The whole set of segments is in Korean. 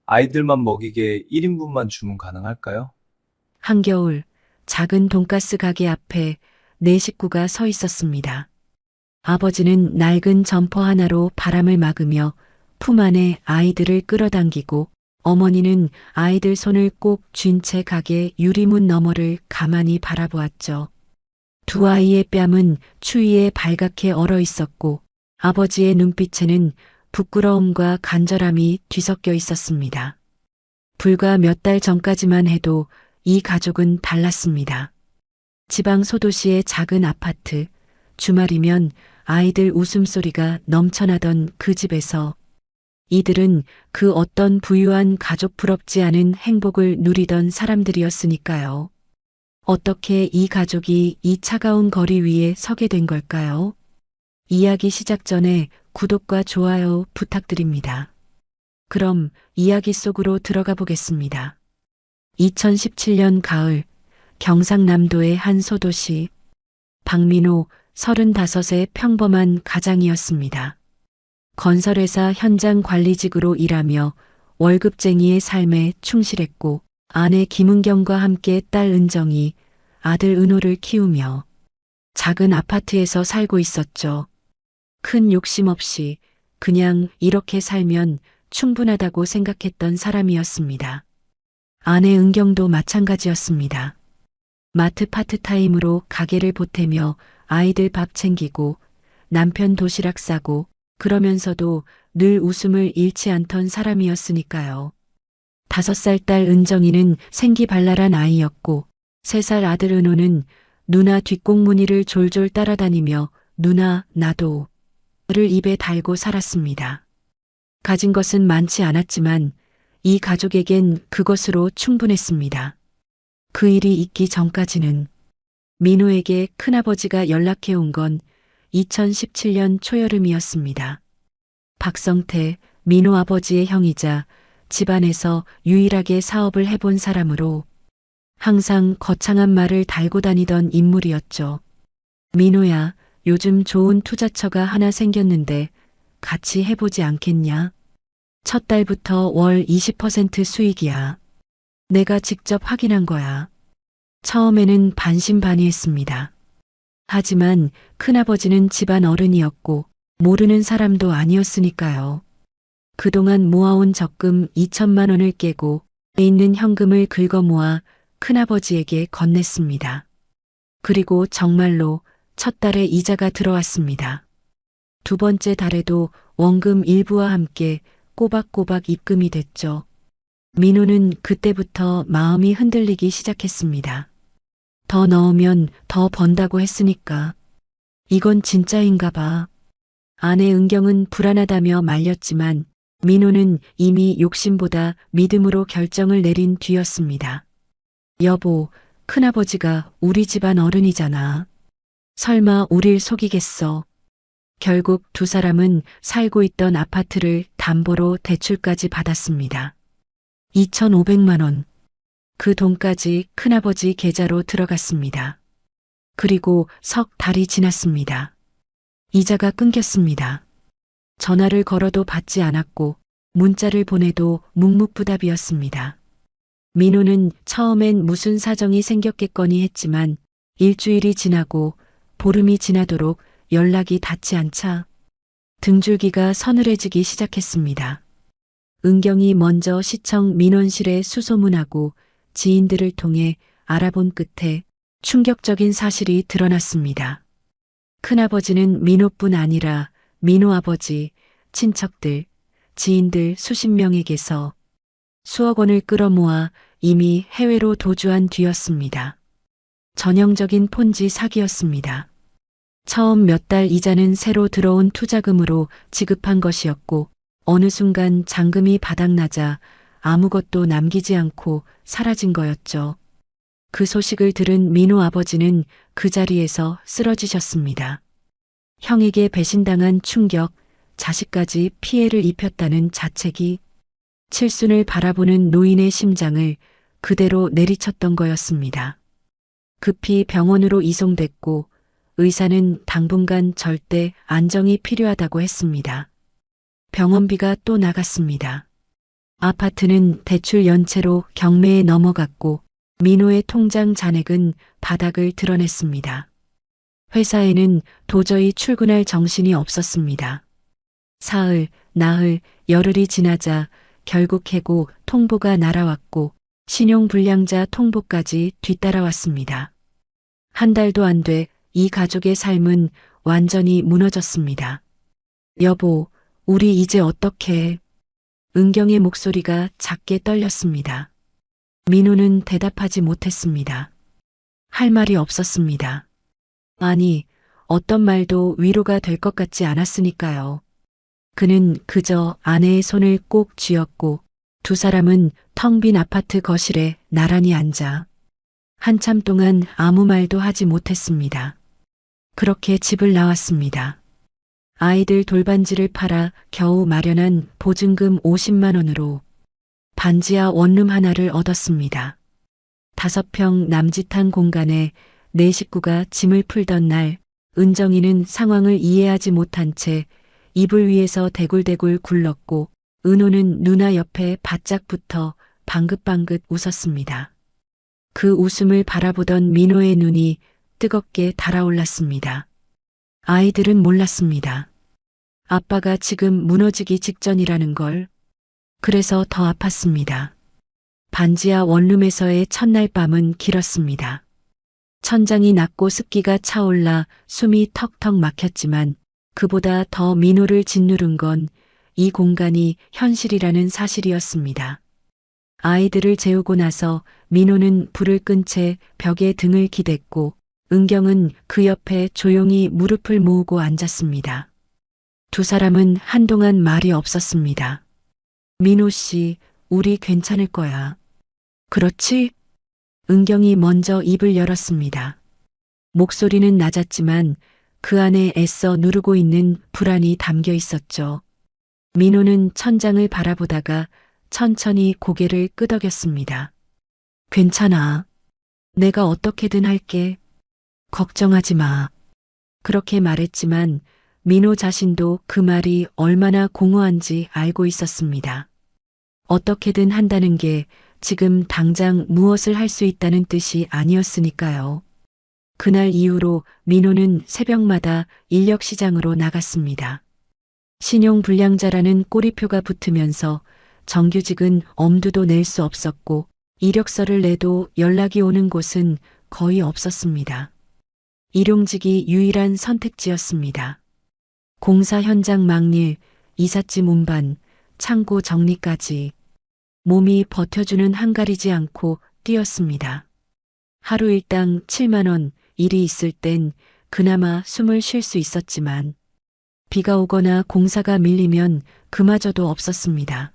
아이들만 먹이게 1인분만 주문 가능할까요? 한겨울 작은 돈가스 가게 앞에 네 식구가 서 있었습니다. 아버지는 낡은 점퍼 하나로 바람을 막으며 품 안에 아이들을 끌어당기고 어머니는 아이들 손을 꼭 쥔 채 가게 유리문 너머를 가만히 바라보았죠. 두 아이의 뺨은 추위에 발갛게 얼어 있었고 아버지의 눈빛에는 부끄러움과 간절함이 뒤섞여 있었습니다. 불과 몇 달 전까지만 해도 이 가족은 달랐습니다. 지방 소도시의 작은 아파트, 주말이면 아이들 웃음소리가 넘쳐나던 그 집에서 이들은 그 어떤 부유한 가족 부럽지 않은 행복을 누리던 사람들이었으니까요. 어떻게 이 가족이 이 차가운 거리 위에 서게 된 걸까요? 이야기 시작 전에 구독과 좋아요 부탁드립니다. 그럼 이야기 속으로 들어가 보겠습니다. 2017년 가을 경상남도의 한 소도시 박민호 35의 평범한 가장이었습니다. 건설회사 현장 관리직으로 일하며 월급쟁이의 삶에 충실했고 아내 김은경과 함께 딸 은정이, 아들 은호를 키우며 작은 아파트에서 살고 있었죠. 큰 욕심 없이 그냥 이렇게 살면 충분하다고 생각했던 사람이었습니다. 아내 은경도 마찬가지였습니다. 마트 파트타임으로 가게를 보태며 아이들 밥 챙기고 남편 도시락 싸고 그러면서도 늘 웃음을 잃지 않던 사람이었으니까요. 5살 딸 은정이는 생기발랄한 아이였고 3살 아들 은호는 누나 뒷공무니를 졸졸 따라다니며 누나 나도 를 입에 달고 살았습니다. 가진 것은 많지 않았지만 이 가족에겐 그것으로 충분했습니다. 그 일이 있기 전까지는 민호에게 큰아버지가 연락해 온 건 2017년 초여름이었습니다. 박성태, 민호 아버지의 형이자 집안에서 유일하게 사업을 해본 사람으로 항상 거창한 말을 달고 다니던 인물이었죠. 민호야, 요즘 좋은 투자처가 하나 생겼는데 같이 해보지 않겠냐? 첫 달부터 월 20% 수익이야. 내가 직접 확인한 거야. 처음에는 반신반의했습니다. 하지만 큰아버지는 집안 어른이었고 모르는 사람도 아니었으니까요. 그동안 모아온 적금 2천만 원을 깨고 있는 현금을 긁어 모아 큰아버지에게 건넸습니다. 그리고 정말로 첫 달에 이자가 들어왔습니다. 두 번째 달에도 원금 일부와 함께 꼬박꼬박 입금이 됐죠. 민호는 그때부터 마음이 흔들리기 시작했습니다. 더 넣으면 더 번다고 했으니까. 이건 진짜인가 봐. 아내 은경은 불안하다며 말렸지만 민호는 이미 욕심보다 믿음으로 결정을 내린 뒤였습니다. 여보, 큰아버지가 우리 집안 어른이잖아. 설마 우릴 속이겠어. 결국 두 사람은 살고 있던 아파트를 담보로 대출까지 받았습니다. 2,500만 원. 그 돈까지 큰아버지 계좌로 들어갔습니다. 그리고 석 달이 지났습니다. 이자가 끊겼습니다. 전화를 걸어도 받지 않았고 문자를 보내도 묵묵부답이었습니다. 민호는 처음엔 무슨 사정이 생겼겠거니 했지만 일주일이 지나고 보름이 지나도록 연락이 닿지 않자 등줄기가 서늘해지기 시작했습니다. 은경이 먼저 시청 민원실에 수소문하고 지인들을 통해 알아본 끝에 충격적인 사실이 드러났습니다. 큰아버지는 민호뿐 아니라 민호 아버지, 친척들, 지인들 수십 명에게서 수억 원을 끌어모아 이미 해외로 도주한 뒤였습니다. 전형적인 폰지 사기였습니다. 처음 몇 달 이자는 새로 들어온 투자금으로 지급한 것이었고 어느 순간 잔금이 바닥나자 아무것도 남기지 않고 사라진 거였죠. 그 소식을 들은 민호 아버지는 그 자리에서 쓰러지셨습니다. 형에게 배신당한 충격, 자식까지 피해를 입혔다는 자책이 칠순을 바라보는 노인의 심장을 그대로 내리쳤던 거였습니다. 급히 병원으로 이송됐고 의사는 당분간 절대 안정이 필요하다고 했습니다. 병원비가 또 나갔습니다. 아파트는 대출 연체로 경매에 넘어갔고 민호의 통장 잔액은 바닥을 드러냈습니다. 회사에는 도저히 출근할 정신이 없었습니다. 사흘, 나흘, 열흘이 지나자 결국 해고 통보가 날아왔고 신용불량자 통보까지 뒤따라왔습니다. 한 달도 안 돼 이 가족의 삶은 완전히 무너졌습니다. 여보, 우리 이제 어떡해? 은경의 목소리가 작게 떨렸습니다. 민호는 대답하지 못했습니다. 할 말이 없었습니다. 아니, 어떤 말도 위로가 될 것 같지 않았으니까요. 그는 그저 아내의 손을 꼭 쥐었고 두 사람은 텅 빈 아파트 거실에 나란히 앉아 한참 동안 아무 말도 하지 못했습니다. 그렇게 집을 나왔습니다. 아이들 돌반지를 팔아 겨우 마련한 보증금 50만 원으로 반지하 원룸 하나를 얻었습니다. 5평 남짓한 공간에 네 식구가 짐을 풀던 날 은정이는 상황을 이해하지 못한 채 이불 위에서 대굴대굴 굴렀고 은호는 누나 옆에 바짝 붙어 방긋방긋 웃었습니다. 그 웃음을 바라보던 민호의 눈이 뜨겁게 달아올랐습니다. 아이들은 몰랐습니다. 아빠가 지금 무너지기 직전이라는 걸. 그래서 더 아팠습니다. 반지하 원룸에서의 첫날 밤은 길었습니다. 천장이 낮고 습기가 차올라 숨이 턱턱 막혔지만 그보다 더 민호를 짓누른 건 이 공간이 현실이라는 사실이었습니다. 아이들을 재우고 나서 민호는 불을 끈 채 벽에 등을 기댔고 은경은 그 옆에 조용히 무릎을 모으고 앉았습니다. 두 사람은 한동안 말이 없었습니다. 민호 씨, 우리 괜찮을 거야. 그렇지? 은경이 먼저 입을 열었습니다. 목소리는 낮았지만 그 안에 애써 누르고 있는 불안이 담겨 있었죠. 민호는 천장을 바라보다가 천천히 고개를 끄덕였습니다. 괜찮아. 내가 어떻게든 할게. 걱정하지 마. 그렇게 말했지만 민호 자신도 그 말이 얼마나 공허한지 알고 있었습니다. 어떻게든 한다는 게 지금 당장 무엇을 할 수 있다는 뜻이 아니었으니까요. 그날 이후로 민호는 새벽마다 인력시장으로 나갔습니다. 신용불량자라는 꼬리표가 붙으면서 정규직은 엄두도 낼 수 없었고 이력서를 내도 연락이 오는 곳은 거의 없었습니다. 일용직이 유일한 선택지였습니다. 공사 현장 막일, 이삿짐 운반, 창고 정리까지 몸이 버텨주는 한가리지 않고 뛰었습니다. 하루 일당 7만 원, 일이 있을 땐 그나마 숨을 쉴 수 있었지만 비가 오거나 공사가 밀리면 그마저도 없었습니다.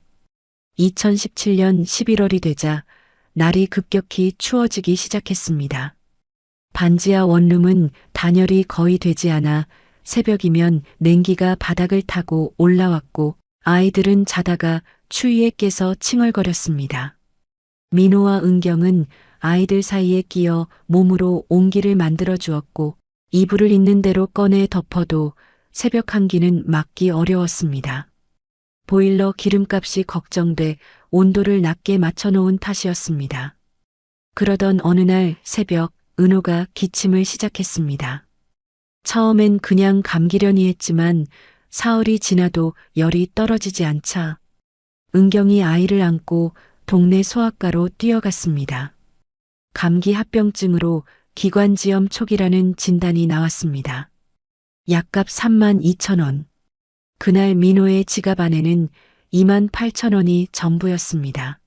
2017년 11월이 되자 날이 급격히 추워지기 시작했습니다. 반지하 원룸은 단열이 거의 되지 않아 새벽이면 냉기가 바닥을 타고 올라왔고 아이들은 자다가 추위에 깨서 칭얼거렸습니다. 민호와 은경은 아이들 사이에 끼어 몸으로 온기를 만들어 주었고 이불을 있는 대로 꺼내 덮어도 새벽 한기는 막기 어려웠습니다. 보일러 기름값이 걱정돼 온도를 낮게 맞춰놓은 탓이었습니다. 그러던 어느 날 새벽 은호가 기침을 시작했습니다. 처음엔 그냥 감기려니 했지만 사흘이 지나도 열이 떨어지지 않자 은경이 아이를 안고 동네 소아과로 뛰어갔습니다. 감기 합병증으로 기관지염 초기라는 진단이 나왔습니다. 약값 3만 2천 원. 그날 민호의 지갑 안에는 2만 8천 원이 전부였습니다.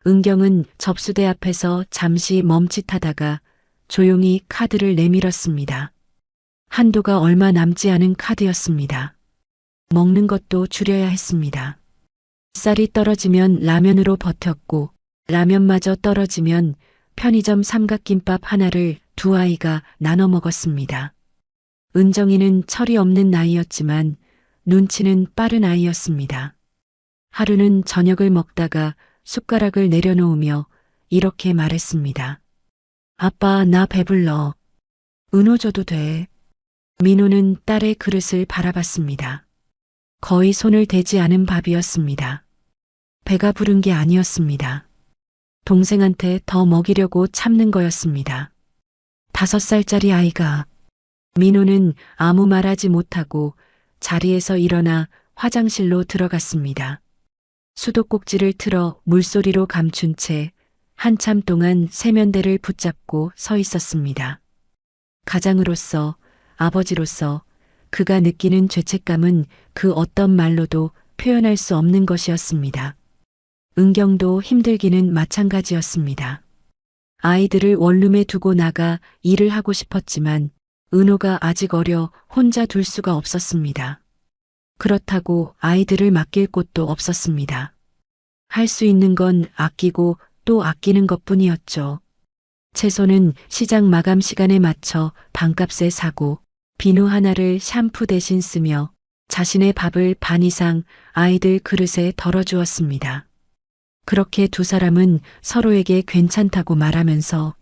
은경은 접수대 앞에서 잠시 멈칫하다가 조용히 카드를 내밀었습니다. 한도가 얼마 남지 않은 카드였습니다. 먹는 것도 줄여야 했습니다. 쌀이 떨어지면 라면으로 버텼고 라면마저 떨어지면 편의점 삼각김밥 하나를 두 아이가 나눠 먹었습니다. 은정이는 철이 없는 나이였지만 눈치는 빠른 아이였습니다. 하루는 저녁을 먹다가 숟가락을 내려놓으며 이렇게 말했습니다. 아빠, 나 배불러. 은호 줘도 돼. 민호는 딸의 그릇을 바라봤습니다. 거의 손을 대지 않은 밥이었습니다. 배가 부른 게 아니었습니다. 동생한테 더 먹이려고 참는 거였습니다. 5살짜리 아이가. 민호는 아무 말하지 못하고 자리에서 일어나 화장실로 들어갔습니다. 수도꼭지를 틀어 물소리로 감춘 채 한참 동안 세면대를 붙잡고 서 있었습니다. 가장으로서, 아버지로서 그가 느끼는 죄책감은 그 어떤 말로도 표현할 수 없는 것이었습니다. 은경도 힘들기는 마찬가지였습니다. 아이들을 원룸에 두고 나가 일을 하고 싶었지만 은호가 아직 어려 혼자 둘 수가 없었습니다. 그렇다고 아이들을 맡길 곳도 없었습니다. 할 수 있는 건 아끼고 또 아끼는 것뿐이었죠. 채소는 시장 마감 시간에 맞춰 반값에 사고 비누 하나를 샴푸 대신 쓰며 자신의 밥을 반 이상 아이들 그릇에 덜어주었습니다. 그렇게 두 사람은 서로에게 괜찮다고 말하면서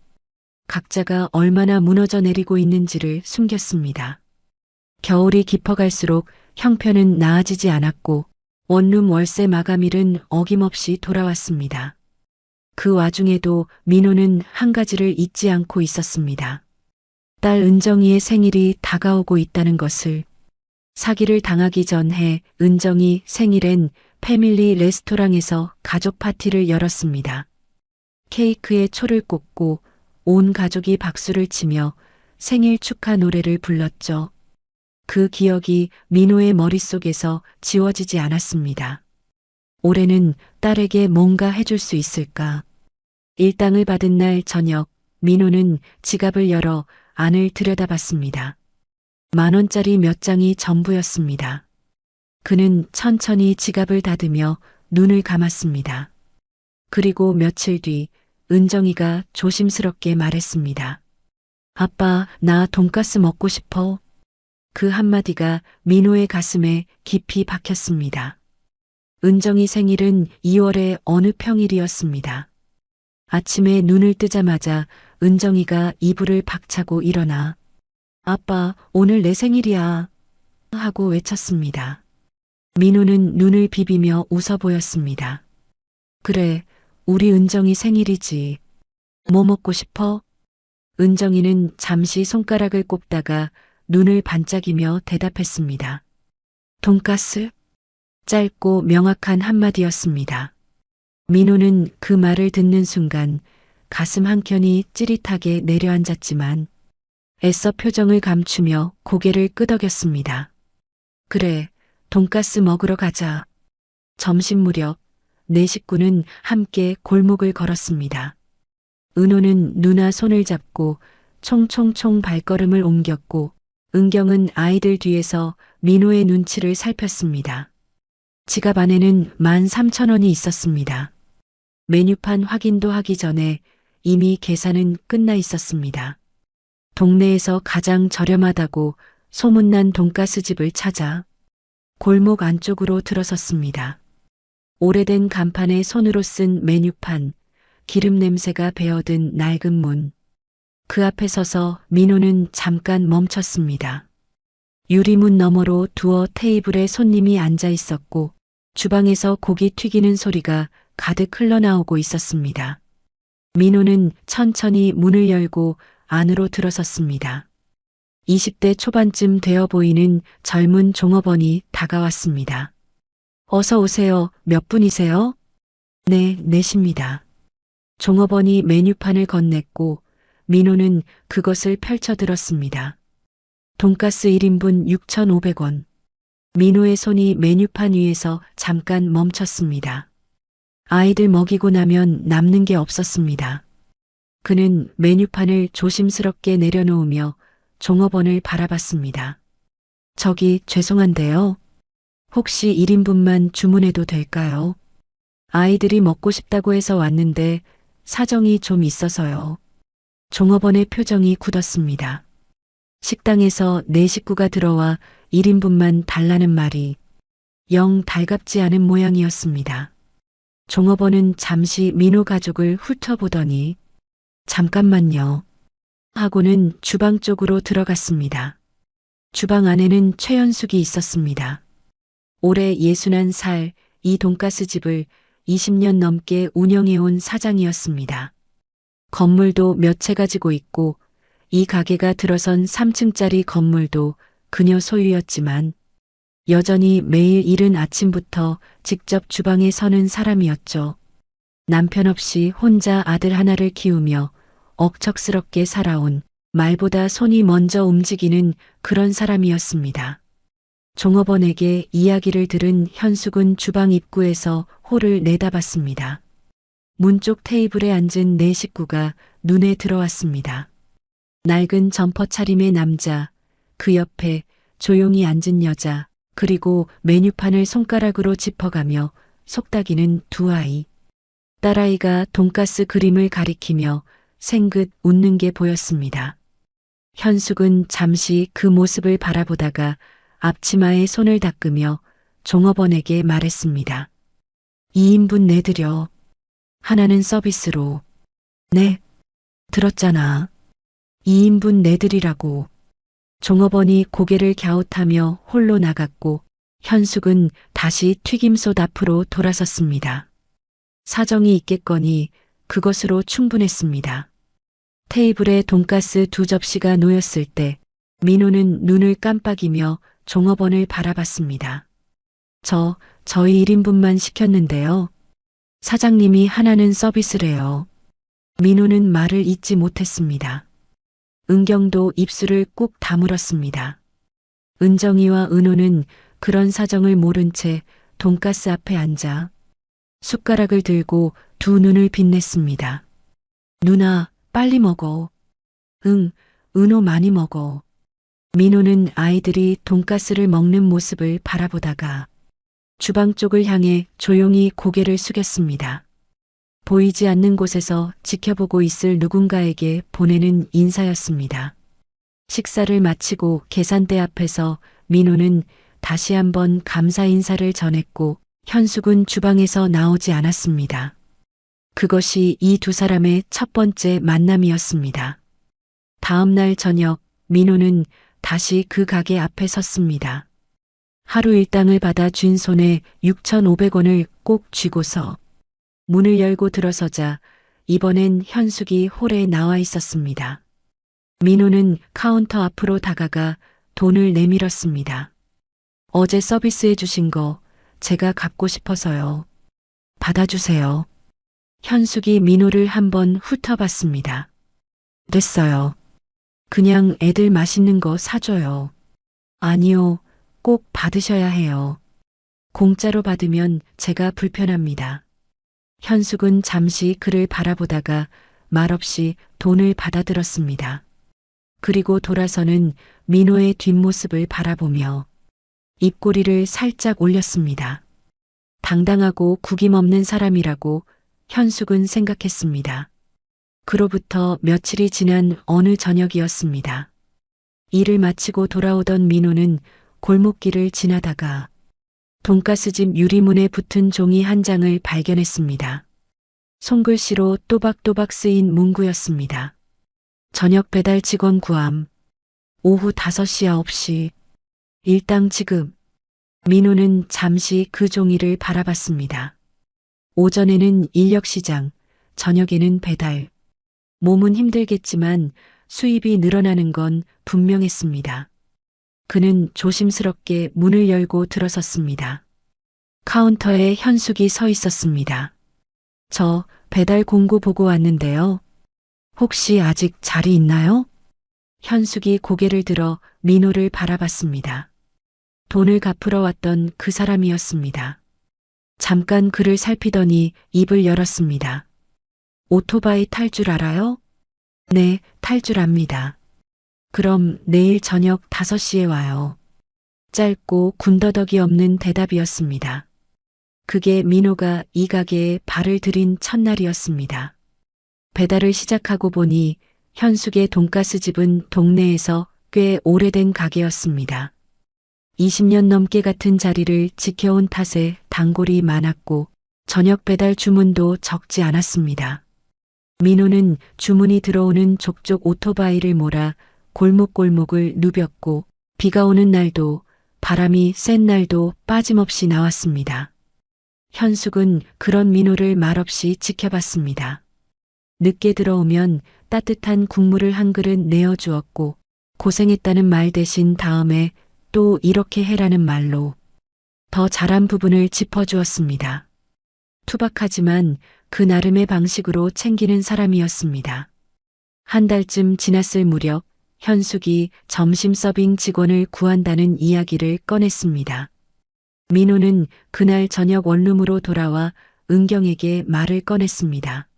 각자가 얼마나 무너져 내리고 있는지를 숨겼습니다. 겨울이 깊어갈수록 형편은 나아지지 않았고 원룸 월세 마감일은 어김없이 돌아왔습니다. 그 와중에도 민호는 한 가지를 잊지 않고 있었습니다. 딸 은정이의 생일이 다가오고 있다는 것을. 사기를 당하기 전에 은정이 생일엔 패밀리 레스토랑에서 가족 파티를 열었습니다. 케이크에 초를 꽂고 온 가족이 박수를 치며 생일 축하 노래를 불렀죠. 그 기억이 민호의 머릿속에서 지워지지 않았습니다. 올해는 딸에게 뭔가 해줄 수 있을까? 일당을 받은 날 저녁 민호는 지갑을 열어 안을 들여다봤습니다. 10,000원짜리 몇 장이 전부였습니다. 그는 천천히 지갑을 닫으며 눈을 감았습니다. 그리고 며칠 뒤 은정이가 조심스럽게 말했습니다. 아빠, 나 돈가스 먹고 싶어. 그 한마디가 민호의 가슴에 깊이 박혔습니다. 은정이 생일은 2월의 어느 평일이었습니다. 아침에 눈을 뜨자마자 은정이가 이불을 박차고 일어나 아빠, 오늘 내 생일이야 하고 외쳤습니다. 민호는 눈을 비비며 웃어 보였습니다. 그래, 우리 은정이 생일이지. 뭐 먹고 싶어? 은정이는 잠시 손가락을 꼽다가 눈을 반짝이며 대답했습니다. 돈가스? 짧고 명확한 한마디였습니다. 민호는 그 말을 듣는 순간 가슴 한켠이 찌릿하게 내려앉았지만 애써 표정을 감추며 고개를 끄덕였습니다. 그래, 돈가스 먹으러 가자. 점심 무렵 네 식구는 함께 골목을 걸었습니다. 은호는 누나 손을 잡고 총총총 발걸음을 옮겼고 은경은 아이들 뒤에서 민호의 눈치를 살폈습니다. 지갑 안에는 13,000원이 있었습니다. 메뉴판 확인도 하기 전에 이미 계산은 끝나 있었습니다. 동네에서 가장 저렴하다고 소문난 돈가스 집을 찾아 골목 안쪽으로 들어섰습니다. 오래된 간판에 손으로 쓴 메뉴판, 기름 냄새가 배어든 낡은 문. 그 앞에 서서 민호는 잠깐 멈췄습니다. 유리문 너머로 두어 테이블에 손님이 앉아 있었고 주방에서 고기 튀기는 소리가 가득 흘러나오고 있었습니다. 민호는 천천히 문을 열고 안으로 들어섰습니다. 20대 초반쯤 되어 보이는 젊은 종업원이 다가왔습니다. 어서 오세요. 몇 분이세요? 네, 넷입니다. 종업원이 메뉴판을 건넸고 민호는 그것을 펼쳐들었습니다. 돈가스 1인분 6,500원. 민호의 손이 메뉴판 위에서 잠깐 멈췄습니다. 아이들 먹이고 나면 남는 게 없었습니다. 그는 메뉴판을 조심스럽게 내려놓으며 종업원을 바라봤습니다. 저기 죄송한데요. 혹시 1인분만 주문해도 될까요? 아이들이 먹고 싶다고 해서 왔는데 사정이 좀 있어서요. 종업원의 표정이 굳었습니다. 식당에서 네 식구가 들어와 1인분만 달라는 말이 영 달갑지 않은 모양이었습니다. 종업원은 잠시 민호 가족을 훑어보더니 잠깐만요. 하고는 주방 쪽으로 들어갔습니다. 주방 안에는 최연숙이 있었습니다. 올해 61살 이 돈가스 집을 20년 넘게 운영해온 사장이었습니다. 건물도 몇 채 가지고 있고 이 가게가 들어선 3층짜리 건물도 그녀 소유였지만 여전히 매일 이른 아침부터 직접 주방에 서는 사람이었죠. 남편 없이 혼자 아들 하나를 키우며 억척스럽게 살아온 말보다 손이 먼저 움직이는 그런 사람이었습니다. 종업원에게 이야기를 들은 현숙은 주방 입구에서 홀을 내다봤습니다. 문 쪽 테이블에 앉은 네 식구가 눈에 들어왔습니다. 낡은 점퍼 차림의 남자, 그 옆에 조용히 앉은 여자, 그리고 메뉴판을 손가락으로 짚어가며 속닥이는 두 아이. 딸아이가 돈가스 그림을 가리키며 생긋 웃는 게 보였습니다. 현숙은 잠시 그 모습을 바라보다가 앞치마에 손을 닦으며 종업원에게 말했습니다. 2인분 내드려. 하나는 서비스로. 네, 들었잖아. 2인분 내드리라고. 종업원이 고개를 갸웃하며 홀로 나갔고 현숙은 다시 튀김솥 앞으로 돌아섰습니다. 사정이 있겠거니 그것으로 충분했습니다. 테이블에 돈가스 2접시가 놓였을 때 민호는 눈을 깜빡이며 종업원을 바라봤습니다. 저희 1인분만 시켰는데요. 사장님이 하나는 서비스래요. 민호는 말을 잇지 못했습니다. 은경도 입술을 꾹 다물었습니다. 은정이와 은호는 그런 사정을 모른 채 돈가스 앞에 앉아 숟가락을 들고 두 눈을 빛냈습니다. 누나, 빨리 먹어. 응, 은호 많이 먹어. 민호는 아이들이 돈가스를 먹는 모습을 바라보다가 주방 쪽을 향해 조용히 고개를 숙였습니다. 보이지 않는 곳에서 지켜보고 있을 누군가에게 보내는 인사였습니다. 식사를 마치고 계산대 앞에서 민호는 다시 한번 감사 인사를 전했고 현숙은 주방에서 나오지 않았습니다. 그것이 이 두 사람의 첫 번째 만남이었습니다. 다음 날 저녁 민호는 다시 그 가게 앞에 섰습니다. 하루 일당을 받아 쥔 손에 6,500원을 꼭 쥐고서 문을 열고 들어서자 이번엔 현숙이 홀에 나와 있었습니다. 민호는 카운터 앞으로 다가가 돈을 내밀었습니다. 어제 서비스해 주신 거 제가 갚고 싶어서요. 받아주세요. 현숙이 민호를 한번 훑어봤습니다. 됐어요. 그냥 애들 맛있는 거 사줘요. 아니요, 꼭 받으셔야 해요. 공짜로 받으면 제가 불편합니다. 현숙은 잠시 그를 바라보다가 말없이 돈을 받아들었습니다. 그리고 돌아서는 민호의 뒷모습을 바라보며 입꼬리를 살짝 올렸습니다. 당당하고 구김없는 사람이라고 현숙은 생각했습니다. 그로부터 며칠이 지난 어느 저녁이었습니다. 일을 마치고 돌아오던 민호는 골목길을 지나다가 돈가스집 유리문에 붙은 종이 한 장을 발견했습니다. 손글씨로 또박또박 쓰인 문구였습니다. 저녁 배달 직원 구함. 오후 5시 9시. 일당 지급. 민호는 잠시 그 종이를 바라봤습니다. 오전에는 인력시장, 저녁에는 배달. 몸은 힘들겠지만 수입이 늘어나는 건 분명했습니다. 그는 조심스럽게 문을 열고 들어섰습니다. 카운터에 현숙이 서 있었습니다. 저 배달 공고 보고 왔는데요. 혹시 아직 자리 있나요? 현숙이 고개를 들어 민호를 바라봤습니다. 돈을 갚으러 왔던 그 사람이었습니다. 잠깐 그를 살피더니 입을 열었습니다. 오토바이 탈 줄 알아요? 네, 탈 줄 압니다. 그럼 내일 저녁 5시에 와요. 짧고 군더더기 없는 대답이었습니다. 그게 민호가 이 가게에 발을 들인 첫날이었습니다. 배달을 시작하고 보니 현숙의 돈가스 집은 동네에서 꽤 오래된 가게였습니다. 20년 넘게 같은 자리를 지켜온 탓에 단골이 많았고 저녁 배달 주문도 적지 않았습니다. 민호는 주문이 들어오는 족족 오토바이를 몰아 골목골목을 누볐고 비가 오는 날도 바람이 센 날도 빠짐없이 나왔습니다. 현숙은 그런 민호를 말없이 지켜봤습니다. 늦게 들어오면 따뜻한 국물을 한 그릇 내어주었고 고생했다는 말 대신 다음에 또 이렇게 해라는 말로 더 잘한 부분을 짚어주었습니다. 투박하지만 그 나름의 방식으로 챙기는 사람이었습니다. 한 달쯤 지났을 무렵 현숙이 점심 서빙 직원을 구한다는 이야기를 꺼냈습니다. 민호는 그날 저녁 원룸으로 돌아와 은경에게 말을 꺼냈습니다.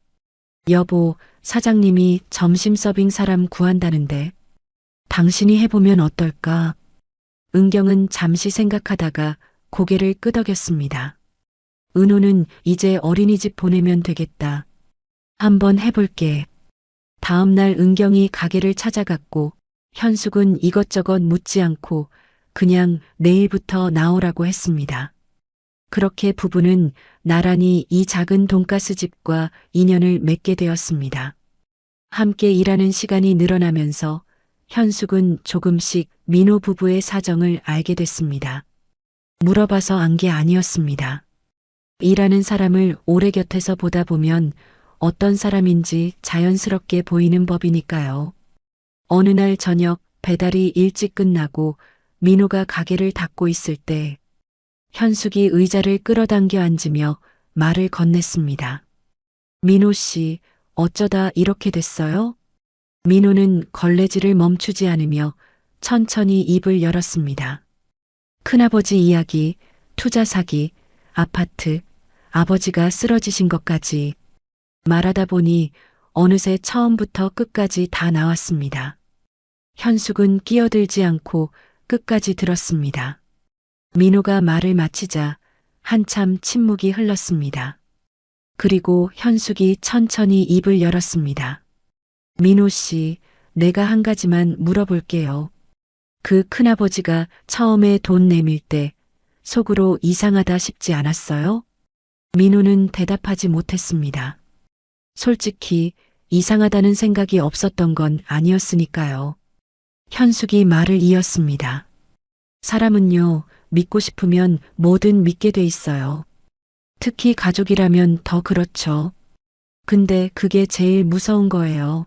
여보, 사장님이 점심 서빙 사람 구한다는데 당신이 해보면 어떨까? 은경은 잠시 생각하다가 고개를 끄덕였습니다. 은호는 이제 어린이집 보내면 되겠다. 한번 해볼게. 다음 날 은경이 가게를 찾아갔고 현숙은 이것저것 묻지 않고 그냥 내일부터 나오라고 했습니다. 그렇게 부부는 나란히 이 작은 돈가스 집과 인연을 맺게 되었습니다. 함께 일하는 시간이 늘어나면서 현숙은 조금씩 민호 부부의 사정을 알게 됐습니다. 물어봐서 안 게 아니었습니다. 일하는 사람을 오래 곁에서 보다 보면 어떤 사람인지 자연스럽게 보이는 법이니까요. 어느 날 저녁 배달이 일찍 끝나고 민호가 가게를 닫고 있을 때 현숙이 의자를 끌어당겨 앉으며 말을 건넸습니다. 민호 씨, 어쩌다 이렇게 됐어요? 민호는 걸레질을 멈추지 않으며 천천히 입을 열었습니다. 큰아버지 이야기, 투자 사기, 아파트, 아버지가 쓰러지신 것까지 말하다 보니 어느새 처음부터 끝까지 다 나왔습니다. 현숙은 끼어들지 않고 끝까지 들었습니다. 민호가 말을 마치자 한참 침묵이 흘렀습니다. 그리고 현숙이 천천히 입을 열었습니다. 민호 씨, 내가 한 가지만 물어볼게요. 그 큰아버지가 처음에 돈 내밀 때 속으로 이상하다 싶지 않았어요? 민호는 대답하지 못했습니다. 솔직히 이상하다는 생각이 없었던 건 아니었으니까요. 현숙이 말을 이었습니다. 사람은요, 믿고 싶으면 뭐든 믿게 돼 있어요. 특히 가족이라면 더 그렇죠. 근데 그게 제일 무서운 거예요.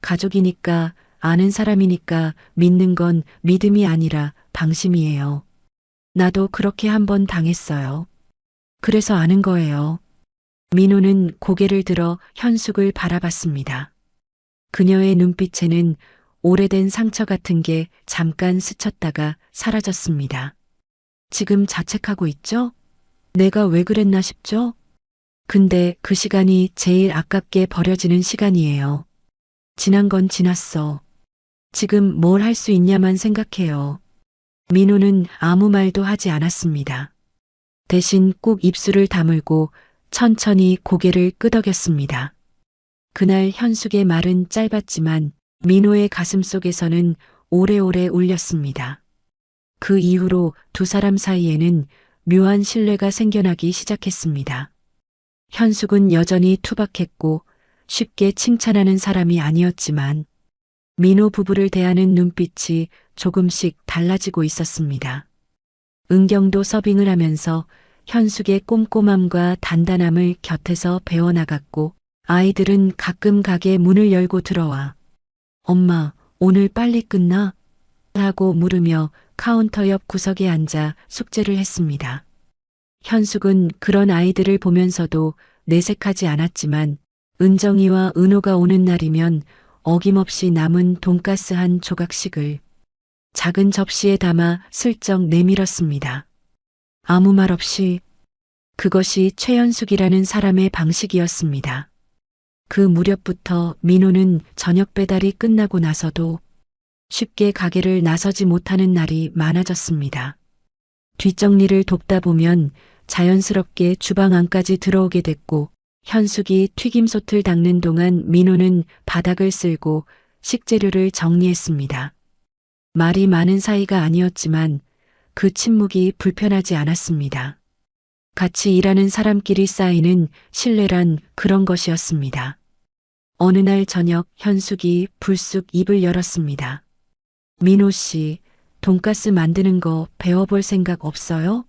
가족이니까, 아는 사람이니까 믿는 건 믿음이 아니라 방심이에요. 나도 그렇게 한번 당했어요. 그래서 아는 거예요. 민호는 고개를 들어 현숙을 바라봤습니다. 그녀의 눈빛에는 오래된 상처 같은 게 잠깐 스쳤다가 사라졌습니다. 지금 자책하고 있죠? 내가 왜 그랬나 싶죠? 근데 그 시간이 제일 아깝게 버려지는 시간이에요. 지난 건 지났어. 지금 뭘 할 수 있냐만 생각해요. 민호는 아무 말도 하지 않았습니다. 대신 꼭 입술을 다물고 천천히 고개를 끄덕였습니다. 그날 현숙의 말은 짧았지만 민호의 가슴 속에서는 오래오래 울렸습니다. 그 이후로 두 사람 사이에는 묘한 신뢰가 생겨나기 시작했습니다. 현숙은 여전히 투박했고 쉽게 칭찬하는 사람이 아니었지만 민호 부부를 대하는 눈빛이 조금씩 달라지고 있었습니다. 은경도 서빙을 하면서 현숙의 꼼꼼함과 단단함을 곁에서 배워나갔고 아이들은 가끔 가게 문을 열고 들어와 엄마, 오늘 빨리 끝나? 하고 물으며 카운터 옆 구석에 앉아 숙제를 했습니다. 현숙은 그런 아이들을 보면서도 내색하지 않았지만 은정이와 은호가 오는 날이면 어김없이 남은 돈가스 한 조각씩을 작은 접시에 담아 슬쩍 내밀었습니다. 아무 말 없이. 그것이 최현숙이라는 사람의 방식이었습니다. 그 무렵부터 민호는 저녁 배달이 끝나고 나서도 쉽게 가게를 나서지 못하는 날이 많아졌습니다. 뒷정리를 돕다 보면 자연스럽게 주방 안까지 들어오게 됐고 현숙이 튀김솥을 닦는 동안 민호는 바닥을 쓸고 식재료를 정리했습니다. 말이 많은 사이가 아니었지만 그 침묵이 불편하지 않았습니다. 같이 일하는 사람끼리 쌓이는 신뢰란 그런 것이었습니다. 어느 날 저녁 현숙이 불쑥 입을 열었습니다. 민호 씨, 돈가스 만드는 거 배워볼 생각 없어요?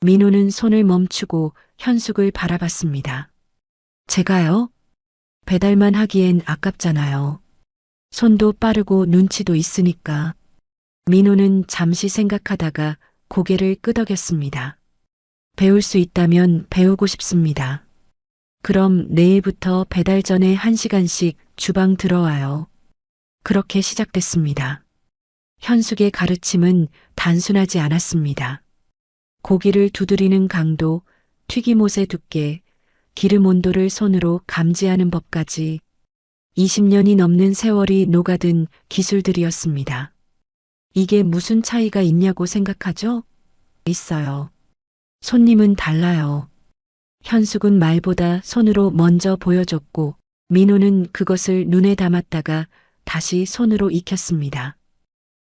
민호는 손을 멈추고 현숙을 바라봤습니다. 제가요? 배달만 하기엔 아깝잖아요. 손도 빠르고 눈치도 있으니까. 민호는 잠시 생각하다가 고개를 끄덕였습니다. 배울 수 있다면 배우고 싶습니다. 그럼 내일부터 배달 전에 1시간씩 주방 들어와요. 그렇게 시작됐습니다. 현숙의 가르침은 단순하지 않았습니다. 고기를 두드리는 강도, 튀김옷의 두께, 기름 온도를 손으로 감지하는 법까지 20년이 넘는 세월이 녹아든 기술들이었습니다. 이게 무슨 차이가 있냐고 생각하죠? 있어요. 손님은 달라요. 현숙은 말보다 손으로 먼저 보여줬고 민호는 그것을 눈에 담았다가 다시 손으로 익혔습니다.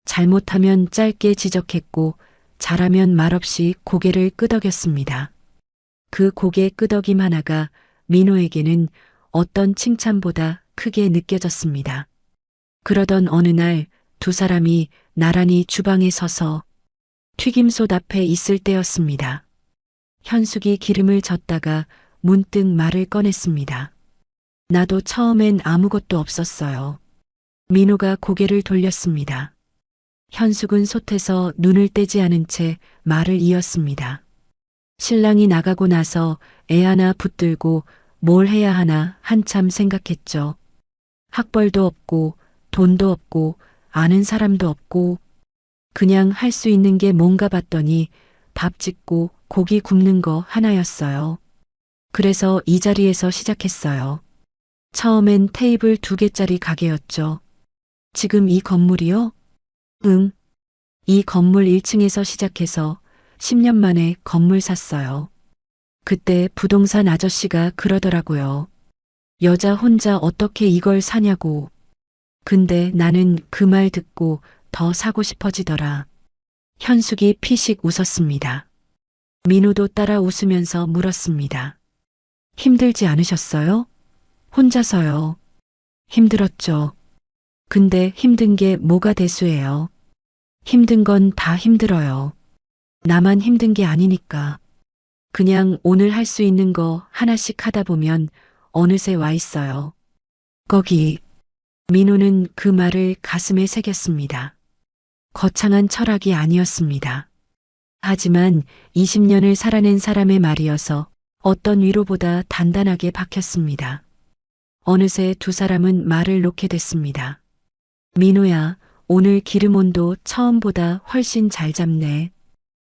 잘못하면 짧게 지적했고 잘하면 말없이 고개를 끄덕였습니다. 그 고개 끄덕임 하나가 민호에게는 어떤 칭찬보다 크게 느껴졌습니다. 그러던 어느 날 두 사람이 나란히 주방에 서서 튀김솥 앞에 있을 때였습니다. 현숙이 기름을 젓다가 문득 말을 꺼냈습니다. 나도 처음엔 아무것도 없었어요. 민호가 고개를 돌렸습니다. 현숙은 솥에서 눈을 떼지 않은 채 말을 이었습니다. 신랑이 나가고 나서 애 하나 붙들고 뭘 해야 하나 한참 생각했죠. 학벌도 없고 돈도 없고 아는 사람도 없고 그냥 할 수 있는 게 뭔가 봤더니 밥 짓고 고기 굽는 거 하나였어요. 그래서 이 자리에서 시작했어요. 처음엔 테이블 2개짜리 가게였죠. 지금 이 건물이요? 응. 이 건물 1층에서 시작해서 10년 만에 건물 샀어요. 그때 부동산 아저씨가 그러더라고요. 여자 혼자 어떻게 이걸 사냐고. 근데 나는 그 말 듣고 더 사고 싶어지더라. 현숙이 피식 웃었습니다. 민호도 따라 웃으면서 물었습니다. 힘들지 않으셨어요? 혼자서요. 힘들었죠. 근데 힘든 게 뭐가 대수예요. 힘든 건 다 힘들어요. 나만 힘든 게 아니니까. 그냥 오늘 할 수 있는 거 하나씩 하다 보면 어느새 와 있어요. 거기. 민호는 그 말을 가슴에 새겼습니다. 거창한 철학이 아니었습니다. 하지만 20년을 살아낸 사람의 말이어서 어떤 위로보다 단단하게 박혔습니다. 어느새 두 사람은 말을 놓게 됐습니다. 민호야, 오늘 기름 온도 처음보다 훨씬 잘 잡네.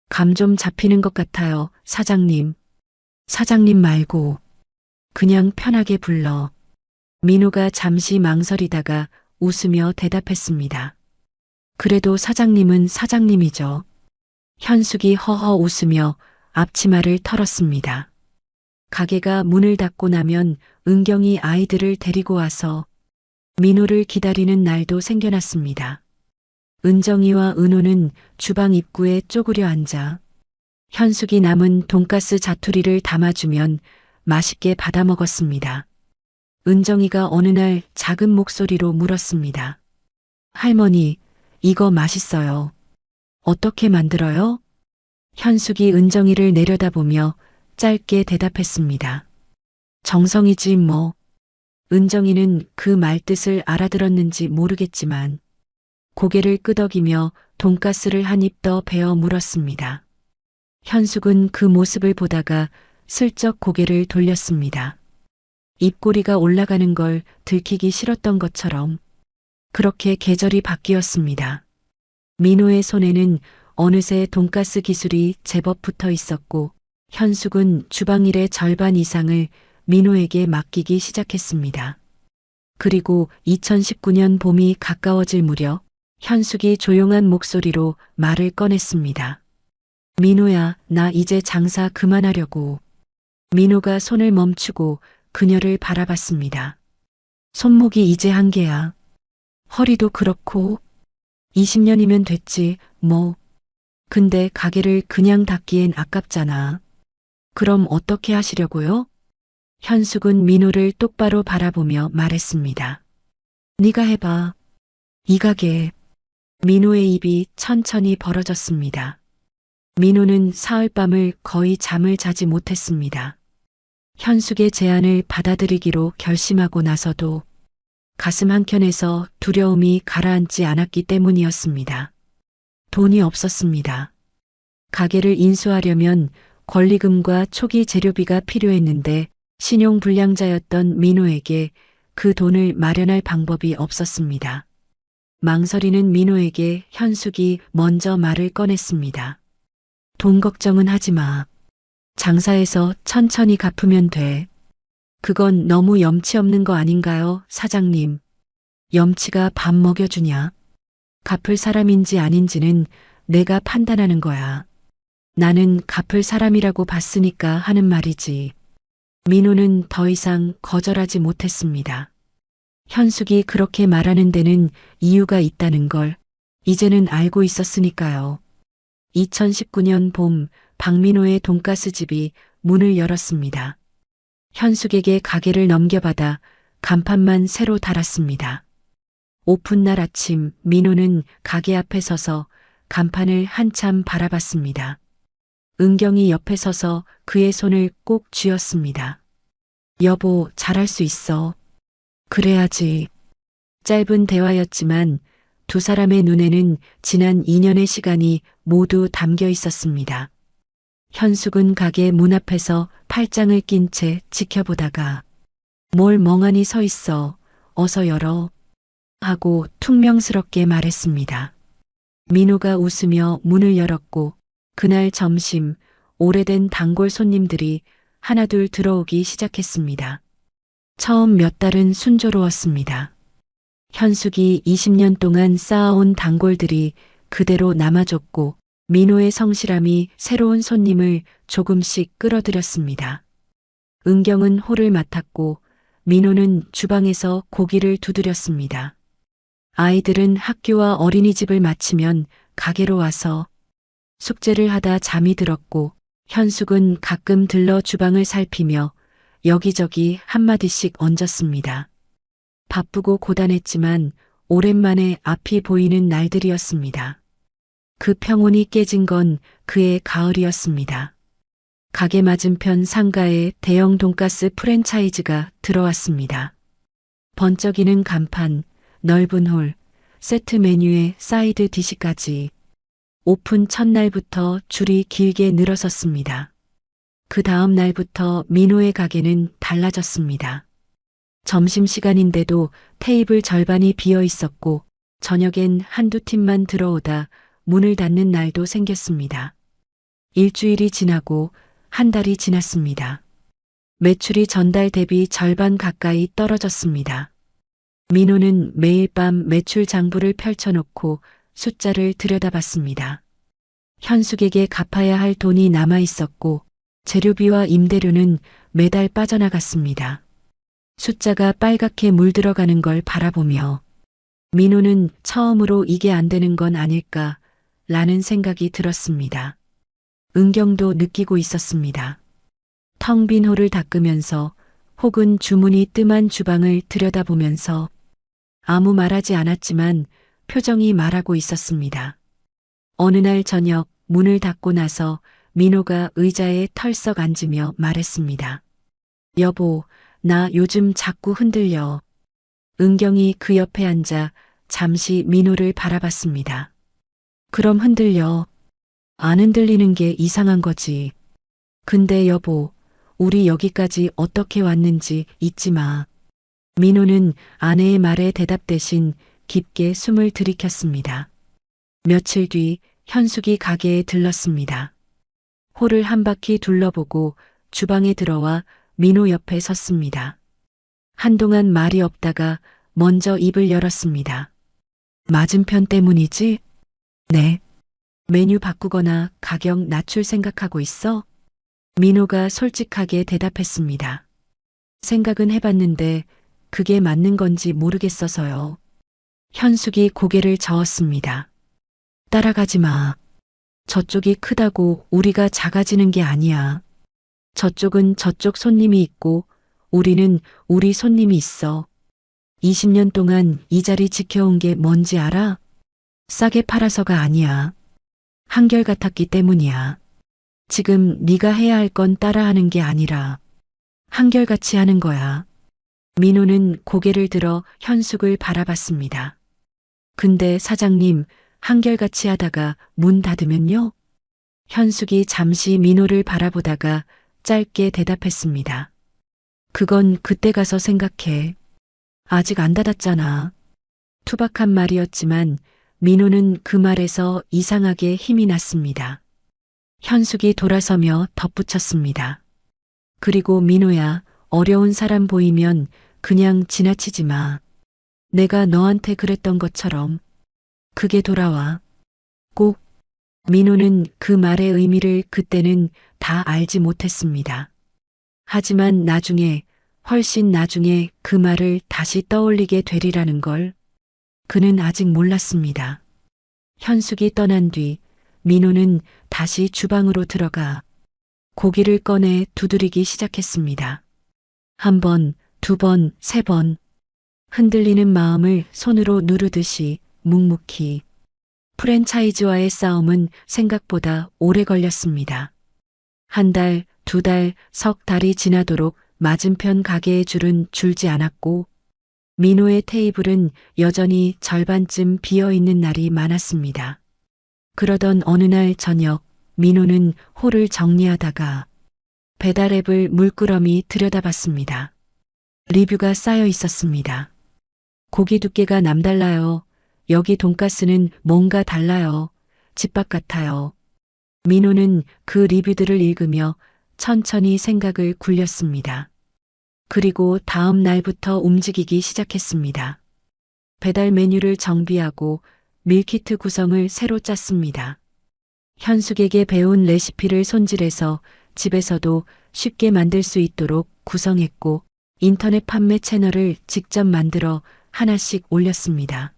감 좀 잡히는 것 같아요, 사장님. 사장님 말고 그냥 편하게 불러. 민호가 잠시 망설이다가 웃으며 대답했습니다. 그래도 사장님은 사장님이죠. 현숙이 허허 웃으며 앞치마를 털었습니다. 가게가 문을 닫고 나면 은경이 아이들을 데리고 와서 민호를 기다리는 날도 생겨났습니다. 은정이와 은호는 주방 입구에 쪼그려 앉아 현숙이 남은 돈가스 자투리를 담아주면 맛있게 받아 먹었습니다. 은정이가 어느 날 작은 목소리로 물었습니다. 할머니, 이거 맛있어요. 어떻게 만들어요? 현숙이 은정이를 내려다보며 짧게 대답했습니다. 정성이지 뭐. 은정이는 그 말뜻을 알아들었는지 모르겠지만 고개를 끄덕이며 돈가스를 한 입 더 베어 물었습니다. 현숙은 그 모습을 보다가 슬쩍 고개를 돌렸습니다. 입꼬리가 올라가는 걸 들키기 싫었던 것처럼 그렇게 계절이 바뀌었습니다. 민호의 손에는 어느새 돈가스 기술이 제법 붙어 있었고 현숙은 주방일의 절반 이상을 민호에게 맡기기 시작했습니다. 그리고 2019년 봄이 가까워질 무렵 현숙이 조용한 목소리로 말을 꺼냈습니다. 민호야, 나 이제 장사 그만하려고. 민호가 손을 멈추고 그녀를 바라봤습니다. 손목이 이제 한계야. 허리도 그렇고 20년이면 됐지 뭐. 근데 가게를 그냥 닫기엔 아깝잖아. 그럼 어떻게 하시려고요? 현숙은 민호를 똑바로 바라보며 말했습니다. 네가 해봐. 이 가게. 민호의 입이 천천히 벌어졌습니다. 민호는 사흘밤을 거의 잠을 자지 못했습니다. 현숙의 제안을 받아들이기로 결심하고 나서도 가슴 한켠에서 두려움이 가라앉지 않았기 때문이었습니다. 돈이 없었습니다. 가게를 인수하려면 권리금과 초기 재료비가 필요했는데 신용불량자였던 민호에게 그 돈을 마련할 방법이 없었습니다. 망설이는 민호에게 현숙이 먼저 말을 꺼냈습니다. 돈 걱정은 하지 마. 장사해서 천천히 갚으면 돼. 그건 너무 염치 없는 거 아닌가요, 사장님? 염치가 밥 먹여주냐? 갚을 사람인지 아닌지는 내가 판단하는 거야. 나는 갚을 사람이라고 봤으니까 하는 말이지. 민호는 더 이상 거절하지 못했습니다. 현숙이 그렇게 말하는 데는 이유가 있다는 걸 이제는 알고 있었으니까요. 2019년 봄 박민호의 돈가스 집이 문을 열었습니다. 현숙에게 가게를 넘겨받아 간판만 새로 달았습니다. 오픈날 아침 민호는 가게 앞에 서서 간판을 한참 바라봤습니다. 은경이 옆에 서서 그의 손을 꼭 쥐었습니다. 여보, 잘할 수 있어. 그래야지. 짧은 대화였지만 두 사람의 눈에는 지난 2년의 시간이 모두 담겨 있었습니다. 현숙은 가게 문 앞에서 팔짱을 낀 채 지켜보다가 뭘 멍하니 서 있어. 어서 열어. 하고 퉁명스럽게 말했습니다. 민호가 웃으며 문을 열었고 그날 점심 오래된 단골 손님들이 하나둘 들어오기 시작했습니다. 처음 몇 달은 순조로웠습니다. 현숙이 20년 동안 쌓아온 단골들이 그대로 남아줬고 민호의 성실함이 새로운 손님을 조금씩 끌어들였습니다. 은경은 홀을 맡았고 민호는 주방에서 고기를 두드렸습니다. 아이들은 학교와 어린이집을 마치면 가게로 와서 숙제를 하다 잠이 들었고 현숙은 가끔 들러 주방을 살피며 여기저기 한마디씩 얹었습니다. 바쁘고 고단했지만 오랜만에 앞이 보이는 날들이었습니다. 그 평온이 깨진 건 그의 가을이었습니다. 가게 맞은편 상가에 대형 돈가스 프랜차이즈가 들어왔습니다. 번쩍이는 간판, 넓은 홀, 세트 메뉴에 사이드 디시까지 오픈 첫날부터 줄이 길게 늘어섰습니다. 그 다음 날부터 민호의 가게는 달라졌습니다. 점심시간인데도 테이블 절반이 비어 있었고 저녁엔 한두 팀만 들어오다 문을 닫는 날도 생겼습니다. 일주일이 지나고 한 달이 지났습니다. 매출이 전달 대비 절반 가까이 떨어졌습니다. 민호는 매일 밤 매출 장부를 펼쳐놓고 숫자를 들여다봤습니다. 현숙에게 갚아야 할 돈이 남아 있었고 재료비와 임대료는 매달 빠져나갔습니다. 숫자가 빨갛게 물들어가는 걸 바라보며 민호는 처음으로 이게 안 되는 건 아닐까 라는 생각이 들었습니다. 은경도 느끼고 있었습니다. 텅 빈 홀을 닦으면서 혹은 주문이 뜸한 주방을 들여다보면서 아무 말하지 않았지만 표정이 말하고 있었습니다. 어느 날 저녁 문을 닫고 나서 민호가 의자에 털썩 앉으며 말했습니다. 여보, 나 요즘 자꾸 흔들려. 은경이 그 옆에 앉아 잠시 민호를 바라봤습니다. 그럼 흔들려. 안 흔들리는 게 이상한 거지. 근데 여보, 우리 여기까지 어떻게 왔는지 잊지 마. 민호는 아내의 말에 대답 대신 깊게 숨을 들이켰습니다. 며칠 뒤 현숙이 가게에 들렀습니다. 홀을 한 바퀴 둘러보고 주방에 들어와 민호 옆에 섰습니다. 한동안 말이 없다가 먼저 입을 열었습니다. 맞은편 때문이지? 네. 메뉴 바꾸거나 가격 낮출 생각하고 있어? 민호가 솔직하게 대답했습니다. 생각은 해봤는데 그게 맞는 건지 모르겠어서요. 현숙이 고개를 저었습니다. 따라가지 마. 저쪽이 크다고 우리가 작아지는 게 아니야. 저쪽은 저쪽 손님이 있고 우리는 우리 손님이 있어. 20년 동안 이 자리 지켜온 게 뭔지 알아? 싸게 팔아서가 아니야. 한결같았기 때문이야. 지금 네가 해야 할 건 따라하는 게 아니라 한결같이 하는 거야. 민호는 고개를 들어 현숙을 바라봤습니다. 근데 사장님, 한결같이 하다가 문 닫으면요? 현숙이 잠시 민호를 바라보다가 짧게 대답했습니다. 그건 그때 가서 생각해. 아직 안 닫았잖아. 투박한 말이었지만 민호는 그 말에서 이상하게 힘이 났습니다. 현숙이 돌아서며 덧붙였습니다. 그리고 민호야, 어려운 사람 보이면 그냥 지나치지 마. 내가 너한테 그랬던 것처럼 그게 돌아와. 꼭. 민호는 그 말의 의미를 그때는 다 알지 못했습니다. 하지만 나중에, 훨씬 나중에 그 말을 다시 떠올리게 되리라는 걸 그는 아직 몰랐습니다. 현숙이 떠난 뒤 민호는 다시 주방으로 들어가 고기를 꺼내 두드리기 시작했습니다. 한 번, 두 번, 세 번. 흔들리는 마음을 손으로 누르듯이 묵묵히. 프랜차이즈와의 싸움은 생각보다 오래 걸렸습니다. 한 달, 두 달, 석 달이 지나도록 맞은편 가게의 줄은 줄지 않았고 민호의 테이블은 여전히 절반쯤 비어있는 날이 많았습니다. 그러던 어느 날 저녁 민호는 홀을 정리하다가 배달앱을 물끄러미 들여다봤습니다. 리뷰가 쌓여 있었습니다. 고기 두께가 남달라요. 여기 돈가스는 뭔가 달라요. 집밥 같아요. 민호는 그 리뷰들을 읽으며 천천히 생각을 굴렸습니다. 그리고 다음 날부터 움직이기 시작했습니다. 배달 메뉴를 정비하고 밀키트 구성을 새로 짰습니다. 현숙에게 배운 레시피를 손질해서 집에서도 쉽게 만들 수 있도록 구성했고 인터넷 판매 채널을 직접 만들어 하나씩 올렸습니다.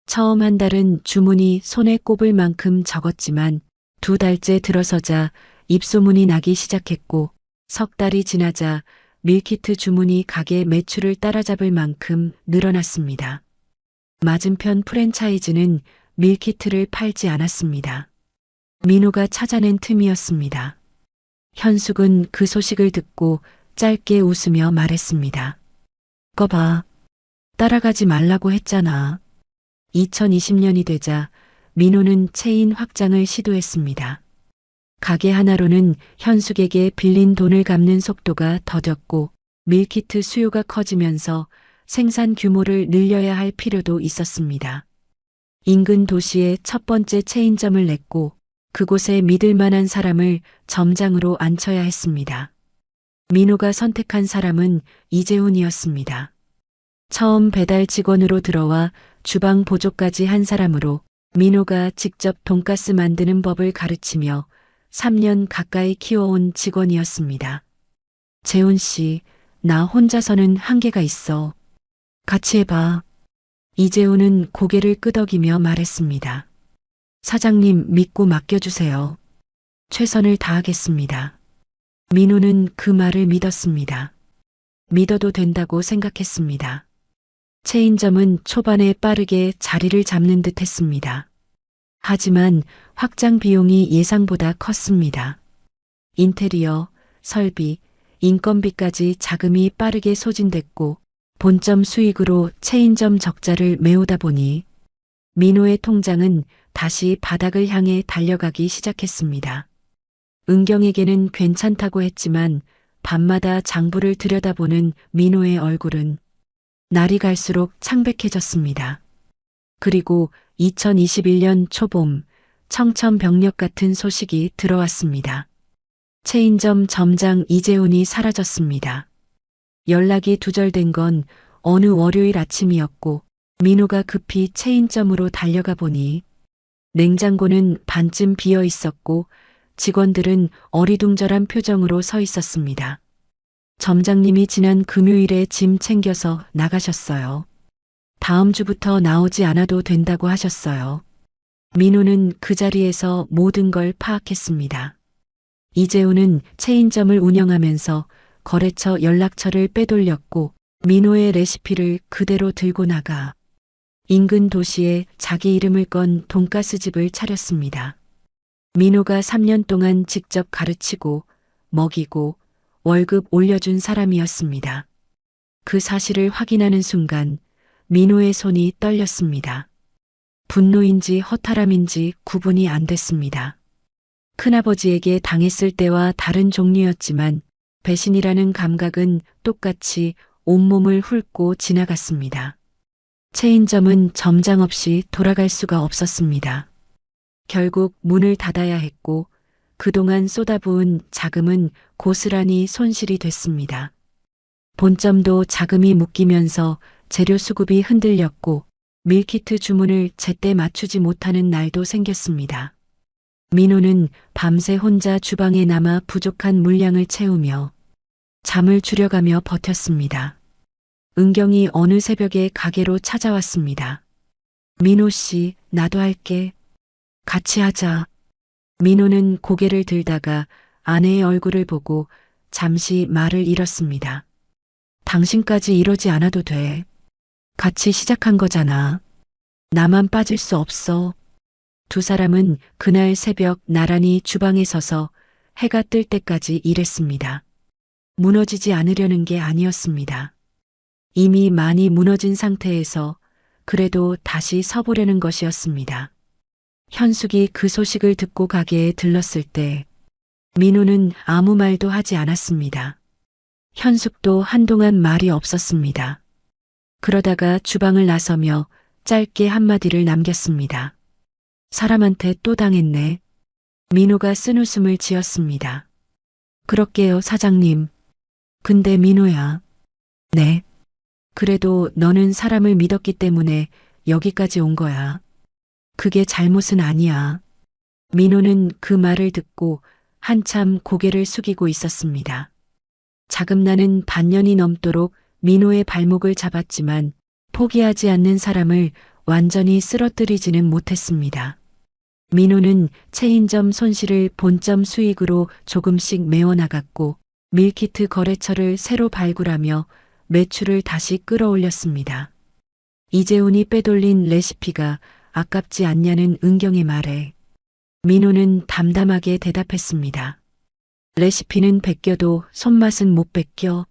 처음 한 달은 주문이 손에 꼽을 만큼 적었지만 두 달째 들어서자 입소문이 나기 시작했고 석 달이 지나자 밀키트 주문이 가게 매출을 따라잡을 만큼 늘어났습니다. 맞은편 프랜차이즈는 밀키트를 팔지 않았습니다. 민호가 찾아낸 틈이었습니다. 현숙은 그 소식을 듣고 짧게 웃으며 말했습니다. 거 봐. 따라가지 말라고 했잖아. 2020년이 되자 민호는 체인 확장을 시도했습니다. 가게 하나로는 현숙에게 빌린 돈을 갚는 속도가 더뎠고 밀키트 수요가 커지면서 생산 규모를 늘려야 할 필요도 있었습니다. 인근 도시에 첫 번째 체인점을 냈고 그곳에 믿을 만한 사람을 점장으로 앉혀야 했습니다. 민호가 선택한 사람은 이재훈이었습니다. 처음 배달 직원으로 들어와 주방 보조까지 한 사람으로 민호가 직접 돈가스 만드는 법을 가르치며 3년 가까이 키워온 직원이었습니다. 재훈 씨, 나 혼자서는 한계가 있어. 같이 해봐. 이재훈은 고개를 끄덕이며 말했습니다. 사장님 믿고 맡겨주세요. 최선을 다하겠습니다. 민호는 그 말을 믿었습니다. 믿어도 된다고 생각했습니다. 체인점은 초반에 빠르게 자리를 잡는 듯 했습니다. 하지만 확장 비용이 예상보다 컸습니다. 인테리어, 설비, 인건비까지 자금이 빠르게 소진됐고 본점 수익으로 체인점 적자를 메우다 보니 민호의 통장은 다시 바닥을 향해 달려가기 시작했습니다. 은경에게는 괜찮다고 했지만 밤마다 장부를 들여다보는 민호의 얼굴은 날이 갈수록 창백해졌습니다. 그리고 2021년 초봄 청천벽력 같은 소식이 들어왔습니다. 체인점 점장 이재훈이 사라졌습니다. 연락이 두절된 건 어느 월요일 아침이었고 민호가 급히 체인점으로 달려가 보니 냉장고는 반쯤 비어 있었고 직원들은 어리둥절한 표정으로 서 있었습니다. 점장님이 지난 금요일에 짐 챙겨서 나가셨어요. 다음 주부터 나오지 않아도 된다고 하셨어요. 민호는 그 자리에서 모든 걸 파악했습니다. 이재훈은 체인점을 운영하면서 거래처 연락처를 빼돌렸고 민호의 레시피를 그대로 들고 나가 인근 도시에 자기 이름을 건 돈가스 집을 차렸습니다. 민호가 3년 동안 직접 가르치고 먹이고 월급 올려준 사람이었습니다. 그 사실을 확인하는 순간 민호의 손이 떨렸습니다. 분노인지 허탈함인지 구분이 안 됐습니다. 큰아버지에게 당했을 때와 다른 종류였지만 배신이라는 감각은 똑같이 온몸을 훑고 지나갔습니다. 체인점은 점장 없이 돌아갈 수가 없었습니다. 결국 문을 닫아야 했고 그동안 쏟아부은 자금은 고스란히 손실이 됐습니다. 본점도 자금이 묶이면서 재료 수급이 흔들렸고 밀키트 주문을 제때 맞추지 못하는 날도 생겼습니다. 민호는 밤새 혼자 주방에 남아 부족한 물량을 채우며 잠을 줄여가며 버텼습니다. 은경이 어느 새벽에 가게로 찾아왔습니다. 민호 씨, 나도 할게. 같이 하자. 민호는 고개를 들다가 아내의 얼굴을 보고 잠시 말을 잃었습니다. 당신까지 이러지 않아도 돼. 같이 시작한 거잖아. 나만 빠질 수 없어. 두 사람은 그날 새벽 나란히 주방에 서서 해가 뜰 때까지 일했습니다. 무너지지 않으려는 게 아니었습니다. 이미 많이 무너진 상태에서 그래도 다시 서보려는 것이었습니다. 현숙이 그 소식을 듣고 가게에 들렀을 때 민호는 아무 말도 하지 않았습니다. 현숙도 한동안 말이 없었습니다. 그러다가 주방을 나서며 짧게 한마디를 남겼습니다. 사람한테 또 당했네. 민호가 쓴웃음을 지었습니다. 그럴게요, 사장님. 근데 민호야. 네. 그래도 너는 사람을 믿었기 때문에 여기까지 온 거야. 그게 잘못은 아니야. 민호는 그 말을 듣고 한참 고개를 숙이고 있었습니다. 자금나는 반년이 넘도록 민호의 발목을 잡았지만 포기하지 않는 사람을 완전히 쓰러뜨리지는 못했습니다. 민호는 체인점 손실을 본점 수익으로 조금씩 메워나갔고 밀키트 거래처를 새로 발굴하며 매출을 다시 끌어올렸습니다. 이재훈이 빼돌린 레시피가 아깝지 않냐는 은경의 말에 민호는 담담하게 대답했습니다. 레시피는 베껴도 손맛은 못 베껴.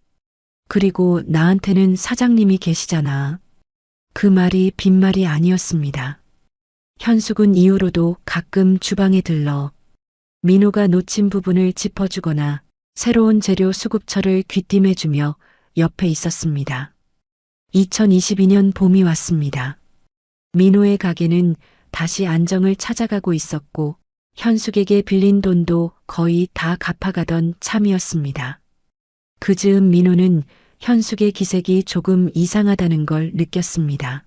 그리고 나한테는 사장님이 계시잖아. 그 말이 빈말이 아니었습니다. 현숙은 이후로도 가끔 주방에 들러 민호가 놓친 부분을 짚어주거나 새로운 재료 수급처를 귀띔해주며 옆에 있었습니다. 2022년 봄이 왔습니다. 민호의 가게는 다시 안정을 찾아가고 있었고 현숙에게 빌린 돈도 거의 다 갚아가던 참이었습니다. 그 즈음 민호는 현숙의 기색이 조금 이상하다는 걸 느꼈습니다.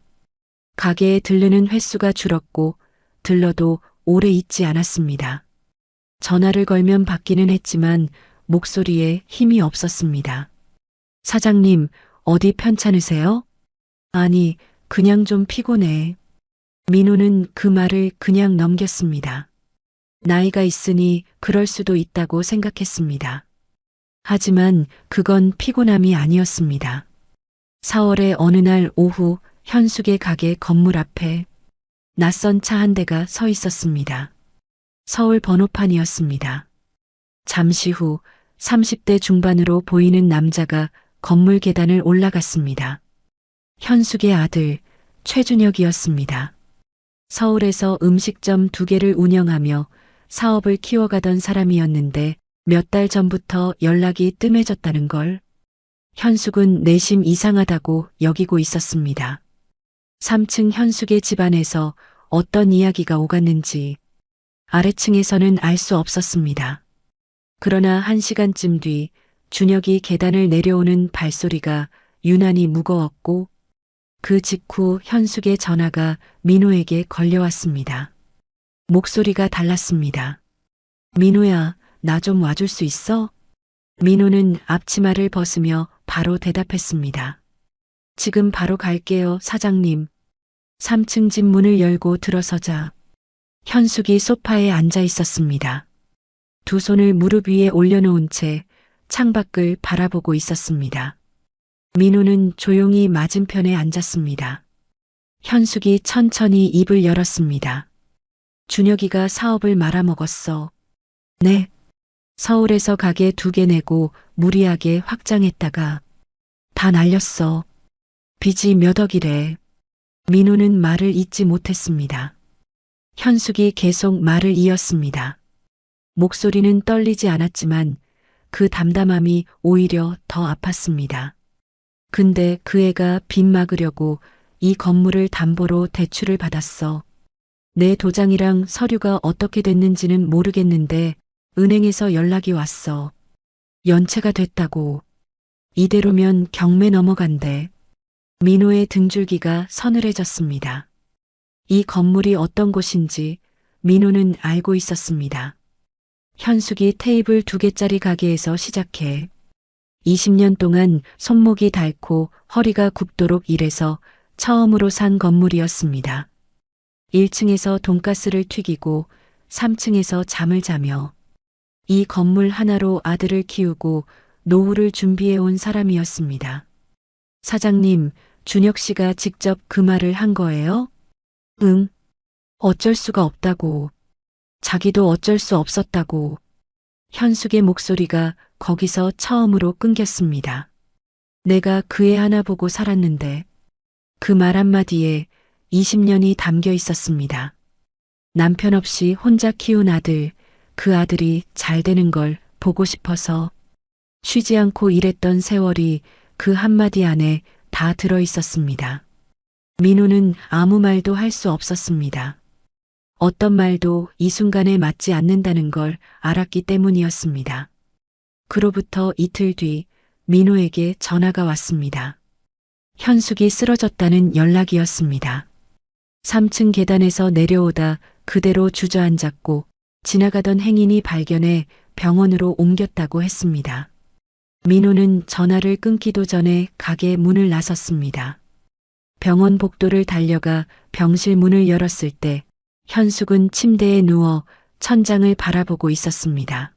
가게에 들르는 횟수가 줄었고 들러도 오래 있지 않았습니다. 전화를 걸면 받기는 했지만 목소리에 힘이 없었습니다. 사장님, 어디 편찮으세요? 아니, 그냥 좀 피곤해. 민호는 그 말을 그냥 넘겼습니다. 나이가 있으니 그럴 수도 있다고 생각했습니다. 하지만 그건 피곤함이 아니었습니다. 4월의 어느 날 오후 현숙의 가게 건물 앞에 낯선 차 한 대가 서 있었습니다. 서울 번호판이었습니다. 잠시 후 30대 중반으로 보이는 남자가 건물 계단을 올라갔습니다. 현숙의 아들 최준혁이었습니다. 서울에서 음식점 2개를 운영하며 사업을 키워가던 사람이었는데 몇 달 전부터 연락이 뜸해졌다는 걸 현숙은 내심 이상하다고 여기고 있었습니다. 3층 현숙의 집안에서 어떤 이야기가 오갔는지 아래층에서는 알 수 없었습니다. 그러나 1시간쯤 뒤 준혁이 계단을 내려오는 발소리가 유난히 무거웠고 그 직후 현숙의 전화가 민호에게 걸려왔습니다. 목소리가 달랐습니다. 민호야, 나 좀 와줄 수 있어? 민호는 앞치마를 벗으며 바로 대답했습니다. 지금 바로 갈게요, 사장님. 3층 집 문을 열고 들어서자 현숙이 소파에 앉아 있었습니다. 두 손을 무릎 위에 올려놓은 채 창밖을 바라보고 있었습니다. 민호는 조용히 맞은편에 앉았습니다. 현숙이 천천히 입을 열었습니다. 준혁이가 사업을 말아먹었어. 네. 서울에서 가게 2개 내고 무리하게 확장했다가 다 날렸어. 빚이 몇 억이래. 민호는 말을 잇지 못했습니다. 현숙이 계속 말을 이었습니다. 목소리는 떨리지 않았지만 그 담담함이 오히려 더 아팠습니다. 근데 그 애가 빚 막으려고 이 건물을 담보로 대출을 받았어. 내 도장이랑 서류가 어떻게 됐는지는 모르겠는데 은행에서 연락이 왔어. 연체가 됐다고. 이대로면 경매 넘어간대. 민호의 등줄기가 서늘해졌습니다. 이 건물이 어떤 곳인지 민호는 알고 있었습니다. 현숙이 테이블 2개짜리 가게에서 시작해 20년 동안 손목이 닳고 허리가 굽도록 일해서 처음으로 산 건물이었습니다. 1층에서 돈가스를 튀기고 3층에서 잠을 자며 이 건물 하나로 아들을 키우고 노후를 준비해 온 사람이었습니다. 사장님, 준혁 씨가 직접 그 말을 한 거예요? 응. 어쩔 수가 없다고. 자기도 어쩔 수 없었다고. 현숙의 목소리가 거기서 처음으로 끊겼습니다. 내가 그 애 하나 보고 살았는데 그 말 한마디에 20년이 담겨 있었습니다. 남편 없이 혼자 키운 아들, 그 아들이 잘 되는 걸 보고 싶어서 쉬지 않고 일했던 세월이 그 한마디 안에 다 들어 있었습니다. 민호는 아무 말도 할 수 없었습니다. 어떤 말도 이 순간에 맞지 않는다는 걸 알았기 때문이었습니다. 그로부터 이틀 뒤 민호에게 전화가 왔습니다. 현숙이 쓰러졌다는 연락이었습니다. 3층 계단에서 내려오다 그대로 주저앉았고 지나가던 행인이 발견해 병원으로 옮겼다고 했습니다. 민호는 전화를 끊기도 전에 가게 문을 나섰습니다. 병원 복도를 달려가 병실 문을 열었을 때 현숙은 침대에 누워 천장을 바라보고 있었습니다.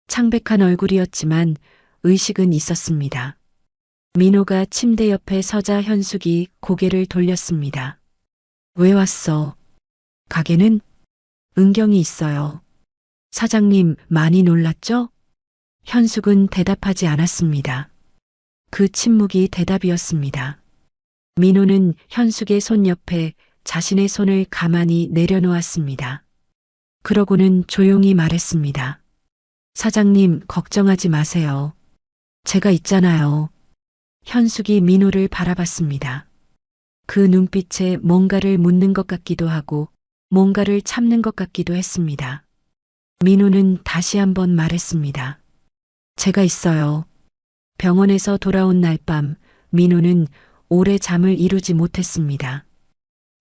창백한 얼굴이었지만 의식은 있었습니다. 민호가 침대 옆에 서자 현숙이 고개를 돌렸습니다. 왜 왔어? 가게는? 은경이 있어요. 사장님 많이 놀랐죠? 현숙은 대답하지 않았습니다. 그 침묵이 대답이었습니다. 민호는 현숙의 손 옆에 자신의 손을 가만히 내려놓았습니다. 그러고는 조용히 말했습니다. 사장님 걱정하지 마세요. 제가 있잖아요. 현숙이 민호를 바라봤습니다. 그 눈빛에 뭔가를 묻는 것 같기도 하고 뭔가를 참는 것 같기도 했습니다. 민호는 다시 한번 말했습니다. 제가 있어요. 병원에서 돌아온 날 밤 민호는 오래 잠을 이루지 못했습니다.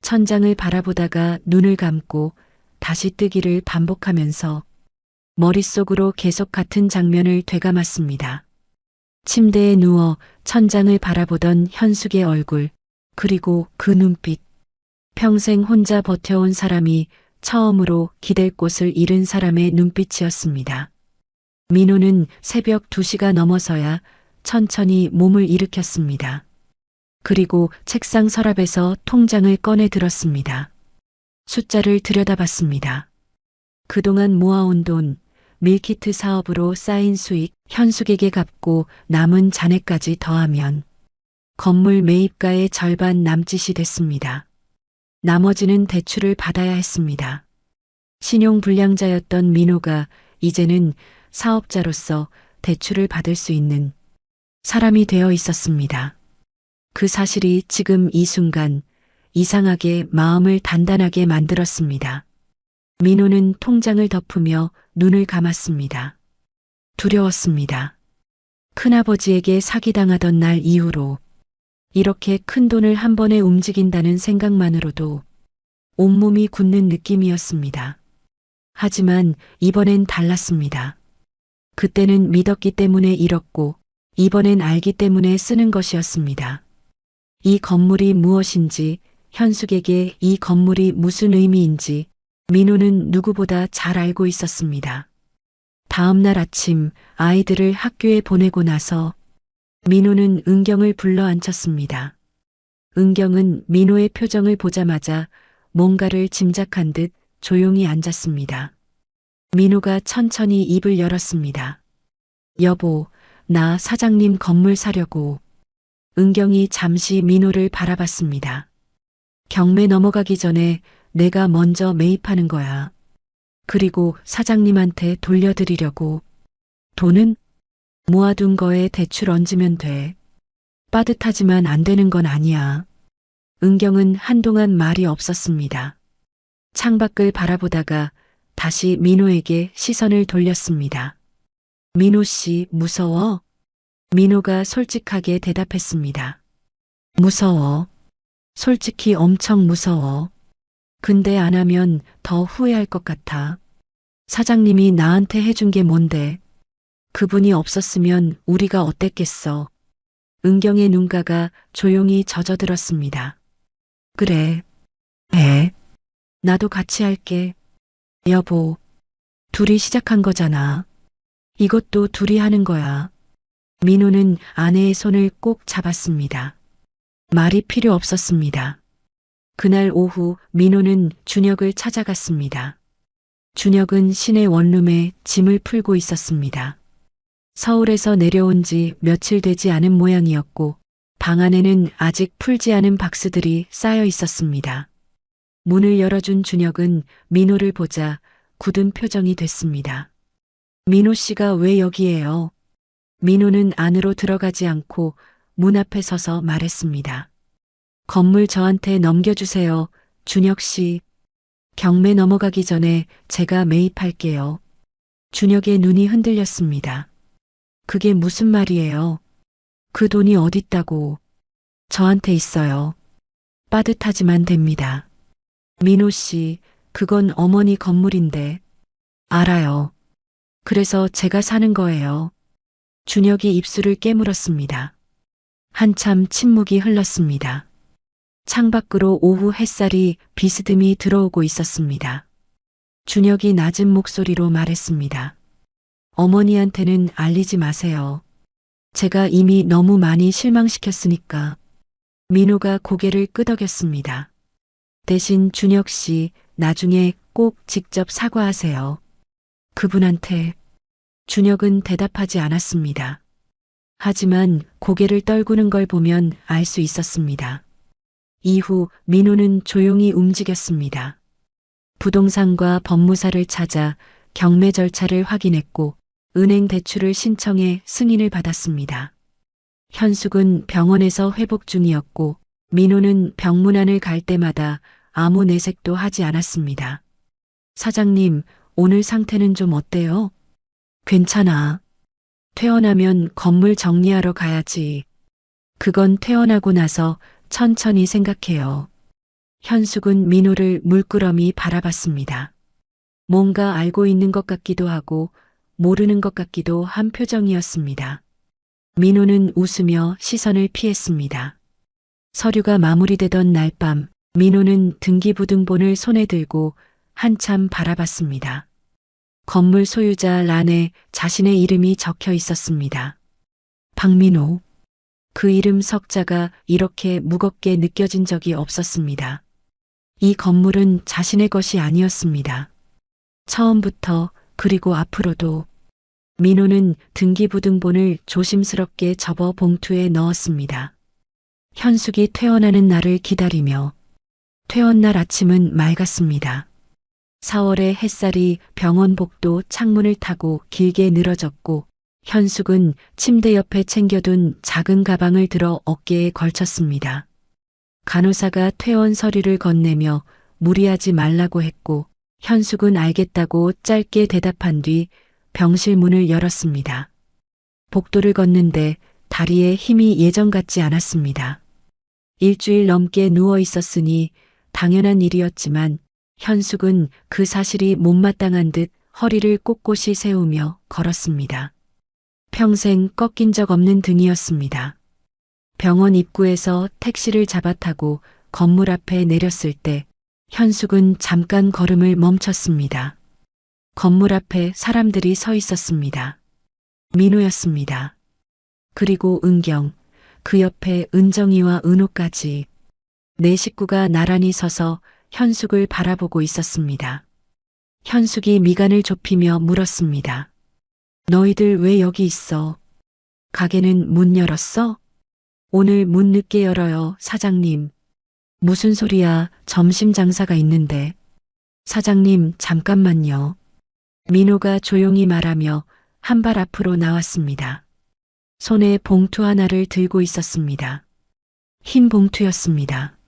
천장을 바라보다가 눈을 감고 다시 뜨기를 반복하면서 머릿속으로 계속 같은 장면을 되감았습니다. 침대에 누워 천장을 바라보던 현숙의 얼굴, 그리고 그 눈빛. 평생 혼자 버텨온 사람이 처음으로 기댈 곳을 잃은 사람의 눈빛이었습니다. 민호는 새벽 2시가 넘어서야 천천히 몸을 일으켰습니다. 그리고 책상 서랍에서 통장을 꺼내 들었습니다. 숫자를 들여다봤습니다. 그동안 모아온 돈, 밀키트 사업으로 쌓인 수익, 현숙에게 갚고 남은 잔해까지 더하면 건물 매입가의 절반 남짓이 됐습니다. 나머지는 대출을 받아야 했습니다. 신용불량자였던 민호가 이제는 사업자로서 대출을 받을 수 있는 사람이 되어 있었습니다. 그 사실이 지금 이 순간 이상하게 마음을 단단하게 만들었습니다. 민호는 통장을 덮으며 눈을 감았습니다. 두려웠습니다. 큰아버지에게 사기당하던 날 이후로 이렇게 큰 돈을 한 번에 움직인다는 생각만으로도 온몸이 굳는 느낌이었습니다. 하지만 이번엔 달랐습니다. 그때는 믿었기 때문에 잃었고 이번엔 알기 때문에 쓰는 것이었습니다. 이 건물이 무엇인지, 현숙에게 이 건물이 무슨 의미인지 민호는 누구보다 잘 알고 있었습니다. 다음 날 아침 아이들을 학교에 보내고 나서 민호는 은경을 불러 앉혔습니다. 은경은 민호의 표정을 보자마자 뭔가를 짐작한 듯 조용히 앉았습니다. 민호가 천천히 입을 열었습니다. 여보, 나 사장님 건물 사려고. 은경이 잠시 민호를 바라봤습니다. 경매 넘어가기 전에 내가 먼저 매입하는 거야. 그리고 사장님한테 돌려드리려고. 돈은 모아둔 거에 대출 얹으면 돼. 빠듯하지만 안 되는 건 아니야. 은경은 한동안 말이 없었습니다. 창밖을 바라보다가 다시 민호에게 시선을 돌렸습니다. 민호 씨, 무서워? 민호가 솔직하게 대답했습니다. 무서워. 솔직히 엄청 무서워. 근데 안 하면 더 후회할 것 같아. 사장님이 나한테 해준 게 뭔데? 그분이 없었으면 우리가 어땠겠어. 은경의 눈가가 조용히 젖어들었습니다. 그래. 나도 같이 할게. 여보, 둘이 시작한 거잖아. 이것도 둘이 하는 거야. 민호는 아내의 손을 꼭 잡았습니다. 말이 필요 없었습니다. 그날 오후 민호는 준혁을 찾아갔습니다. 준혁은 시내 원룸에 짐을 풀고 있었습니다. 서울에서 내려온 지 며칠 되지 않은 모양이었고 방 안에는 아직 풀지 않은 박스들이 쌓여 있었습니다. 문을 열어준 준혁은 민호를 보자 굳은 표정이 됐습니다. 민호 씨가 왜 여기에요? 민호는 안으로 들어가지 않고 문 앞에 서서 말했습니다. 건물 저한테 넘겨주세요. 준혁 씨. 경매 넘어가기 전에 제가 매입할게요. 준혁의 눈이 흔들렸습니다. 그게 무슨 말이에요? 그 돈이 어딨다고. 저한테 있어요. 빠듯하지만 됩니다. 민호 씨, 그건 어머니 건물인데. 알아요. 그래서 제가 사는 거예요. 준혁이 입술을 깨물었습니다. 한참 침묵이 흘렀습니다. 창밖으로 오후 햇살이 비스듬히 들어오고 있었습니다. 준혁이 낮은 목소리로 말했습니다. 어머니한테는 알리지 마세요. 제가 이미 너무 많이 실망시켰으니까. 민호가 고개를 끄덕였습니다. 대신 준혁 씨, 나중에 꼭 직접 사과하세요. 그분한테. 준혁은 대답하지 않았습니다. 하지만 고개를 떨구는 걸 보면 알 수 있었습니다. 이후 민호는 조용히 움직였습니다. 부동산과 법무사를 찾아 경매 절차를 확인했고 은행 대출을 신청해 승인을 받았습니다. 현숙은 병원에서 회복 중이었고 민호는 병문안을 갈 때마다 아무 내색도 하지 않았습니다. 사장님, 오늘 상태는 좀 어때요? 괜찮아. 퇴원하면 건물 정리하러 가야지. 그건 퇴원하고 나서 천천히 생각해요. 현숙은 민호를 물끄러미 바라봤습니다. 뭔가 알고 있는 것 같기도 하고 모르는 것 같기도 한 표정이었습니다. 민호는 웃으며 시선을 피했습니다. 서류가 마무리되던 날 밤 민호는 등기부등본을 손에 들고 한참 바라봤습니다. 건물 소유자 란에 자신의 이름이 적혀 있었습니다. 박민호. 그 이름 석자가 이렇게 무겁게 느껴진 적이 없었습니다. 이 건물은 자신의 것이 아니었습니다. 처음부터 그리고 앞으로도. 민호는 등기부등본을 조심스럽게 접어 봉투에 넣었습니다. 현숙이 퇴원하는 날을 기다리며 퇴원날 아침은 맑았습니다. 4월의 햇살이 병원 복도 창문을 타고 길게 늘어졌고 현숙은 침대 옆에 챙겨둔 작은 가방을 들어 어깨에 걸쳤습니다. 간호사가 퇴원 서류를 건네며 무리하지 말라고 했고 현숙은 알겠다고 짧게 대답한 뒤 병실 문을 열었습니다. 복도를 걷는데 다리에 힘이 예전 같지 않았습니다. 일주일 넘게 누워 있었으니 당연한 일이었지만 현숙은 그 사실이 못마땅한 듯 허리를 꼿꼿이 세우며 걸었습니다. 평생 꺾인 적 없는 등이었습니다. 병원 입구에서 택시를 잡아 타고 건물 앞에 내렸을 때 현숙은 잠깐 걸음을 멈췄습니다. 건물 앞에 사람들이 서 있었습니다. 민호였습니다. 그리고 은경, 그 옆에 은정이와 은호까지. 네 식구가 나란히 서서 현숙을 바라보고 있었습니다. 현숙이 미간을 좁히며 물었습니다. 너희들 왜 여기 있어? 가게는 문 열었어? 오늘 문 늦게 열어요, 사장님. 무슨 소리야, 점심 장사가 있는데. 사장님, 잠깐만요. 민호가 조용히 말하며 한 발 앞으로 나왔습니다. 손에 봉투 하나를 들고 있었습니다. 흰 봉투였습니다.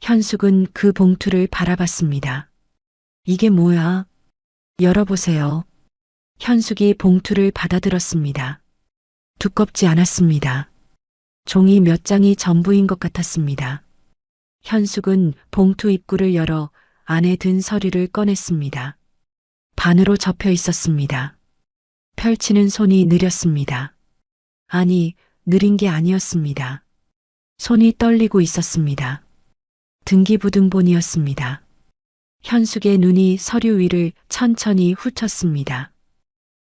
현숙은 그 봉투를 바라봤습니다. 이게 뭐야? 열어보세요. 현숙이 봉투를 받아들었습니다. 두껍지 않았습니다. 종이 몇 장이 전부인 것 같았습니다. 현숙은 봉투 입구를 열어 안에 든 서류를 꺼냈습니다. 반으로 접혀 있었습니다. 펼치는 손이 느렸습니다. 아니, 느린 게 아니었습니다. 손이 떨리고 있었습니다. 등기부등본이었습니다. 현숙의 눈이 서류 위를 천천히 훑었습니다.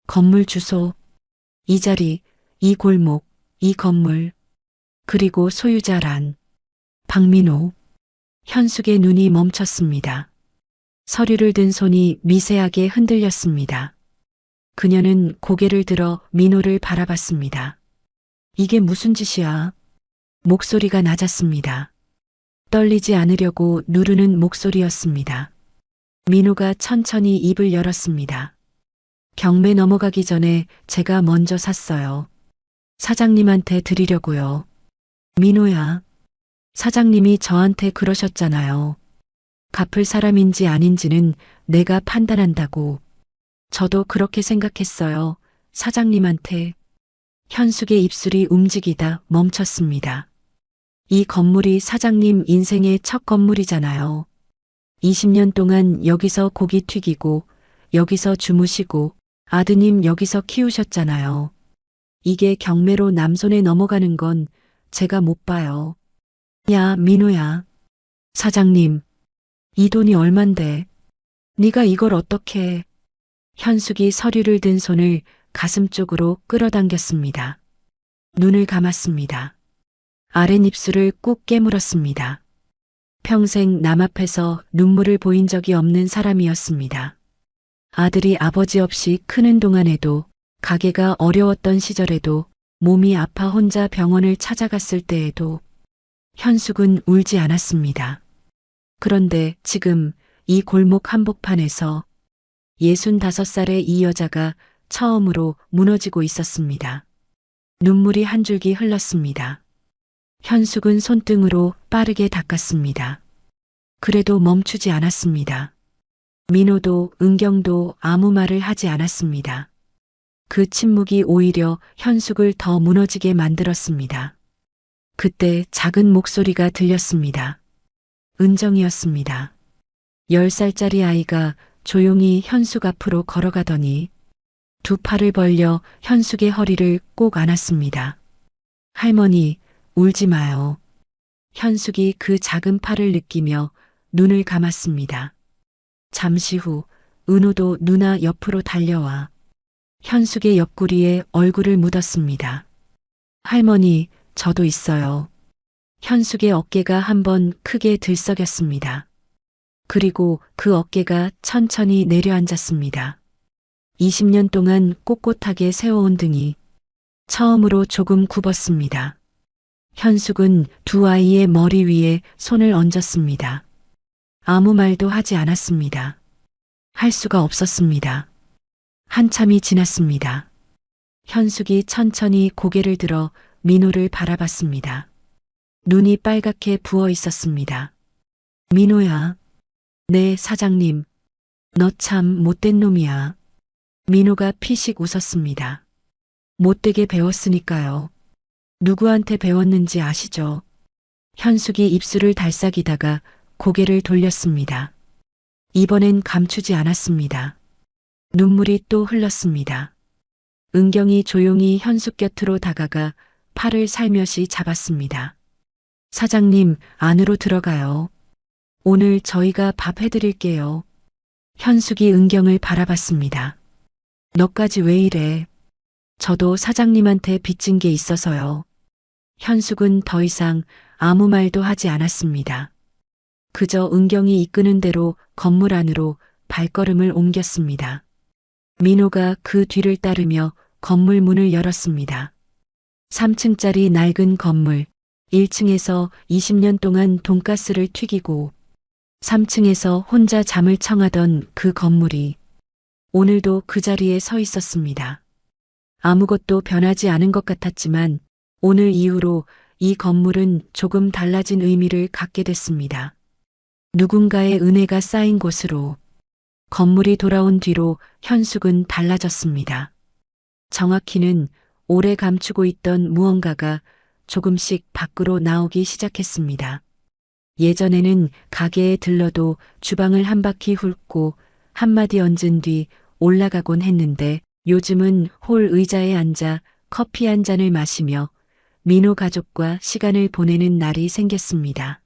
건물 주소, 이 자리, 이 골목, 이 건물, 그리고 소유자란 박민호. 현숙의 눈이 멈췄습니다. 서류를 든 손이 미세하게 흔들렸습니다. 그녀는 고개를 들어 민호를 바라봤습니다. 이게 무슨 짓이야? 목소리가 낮았습니다. 떨리지 않으려고 누르는 목소리였습니다. 민호가 천천히 입을 열었습니다. 경매 넘어가기 전에 제가 먼저 샀어요. 사장님한테 드리려고요. 민호야, 사장님이 저한테 그러셨잖아요. 갚을 사람인지 아닌지는 내가 판단한다고. 저도 그렇게 생각했어요. 사장님한테. 현숙의 입술이 움직이다 멈췄습니다. 이 건물이 사장님 인생의 첫 건물이잖아요. 20년 동안 여기서 고기 튀기고, 여기서 주무시고, 아드님 여기서 키우셨잖아요. 이게 경매로 남손에 넘어가는 건 제가 못 봐요. 야, 민호야. 사장님, 이 돈이 얼만데? 네가 이걸 어떻게? 현숙이 서류를 든 손을 가슴 쪽으로 끌어당겼습니다. 눈을 감았습니다. 아랫입술을 꾹 깨물었습니다. 평생 남 앞에서 눈물을 보인 적이 없는 사람이었습니다. 아들이 아버지 없이 크는 동안에도, 가게가 어려웠던 시절에도, 몸이 아파 혼자 병원을 찾아갔을 때에도 현숙은 울지 않았습니다. 그런데 지금 이 골목 한복판에서 65살의 이 여자가 처음으로 무너지고 있었습니다. 눈물이 한 줄기 흘렀습니다. 현숙은 손등으로 빠르게 닦았습니다. 그래도 멈추지 않았습니다. 민호도 은경도 아무 말을 하지 않았습니다. 그 침묵이 오히려 현숙을 더 무너지게 만들었습니다. 그때 작은 목소리가 들렸습니다. 은정이었습니다. 10살짜리 아이가 조용히 현숙 앞으로 걸어가더니 두 팔을 벌려 현숙의 허리를 꼭 안았습니다. 할머니, 울지 마요. 현숙이 그 작은 팔을 느끼며 눈을 감았습니다. 잠시 후 은호도 누나 옆으로 달려와 현숙의 옆구리에 얼굴을 묻었습니다. 할머니, 저도 있어요. 현숙의 어깨가 한번 크게 들썩였습니다. 그리고 그 어깨가 천천히 내려앉았습니다. 20년 동안 꼿꼿하게 세워온 등이 처음으로 조금 굽었습니다. 현숙은 두 아이의 머리 위에 손을 얹었습니다. 아무 말도 하지 않았습니다. 할 수가 없었습니다. 한참이 지났습니다. 현숙이 천천히 고개를 들어 민호를 바라봤습니다. 눈이 빨갛게 부어 있었습니다. 민호야. 네, 사장님. 너 참 못된 놈이야. 민호가 피식 웃었습니다. 못되게 배웠으니까요. 누구한테 배웠는지 아시죠? 현숙이 입술을 달싹이다가 고개를 돌렸습니다. 이번엔 감추지 않았습니다. 눈물이 또 흘렀습니다. 은경이 조용히 현숙 곁으로 다가가 팔을 살며시 잡았습니다. 사장님, 안으로 들어가요. 오늘 저희가 밥 해드릴게요. 현숙이 은경을 바라봤습니다. 너까지 왜 이래? 저도 사장님한테 빚진 게 있어서요. 현숙은 더 이상 아무 말도 하지 않았습니다. 그저 은경이 이끄는 대로 건물 안으로 발걸음을 옮겼습니다. 민호가 그 뒤를 따르며 건물 문을 열었습니다. 3층짜리 낡은 건물, 1층에서 20년 동안 돈가스를 튀기고 3층에서 혼자 잠을 청하던 그 건물이 오늘도 그 자리에 서 있었습니다. 아무것도 변하지 않은 것 같았지만 오늘 이후로 이 건물은 조금 달라진 의미를 갖게 됐습니다. 누군가의 은혜가 쌓인 곳으로 건물이 돌아온 뒤로 현숙은 달라졌습니다. 정확히는 오래 감추고 있던 무언가가 조금씩 밖으로 나오기 시작했습니다. 예전에는 가게에 들러도 주방을 한 바퀴 훑고 한마디 얹은 뒤 올라가곤 했는데 요즘은 홀 의자에 앉아 커피 한 잔을 마시며 민호 가족과 시간을 보내는 날이 생겼습니다.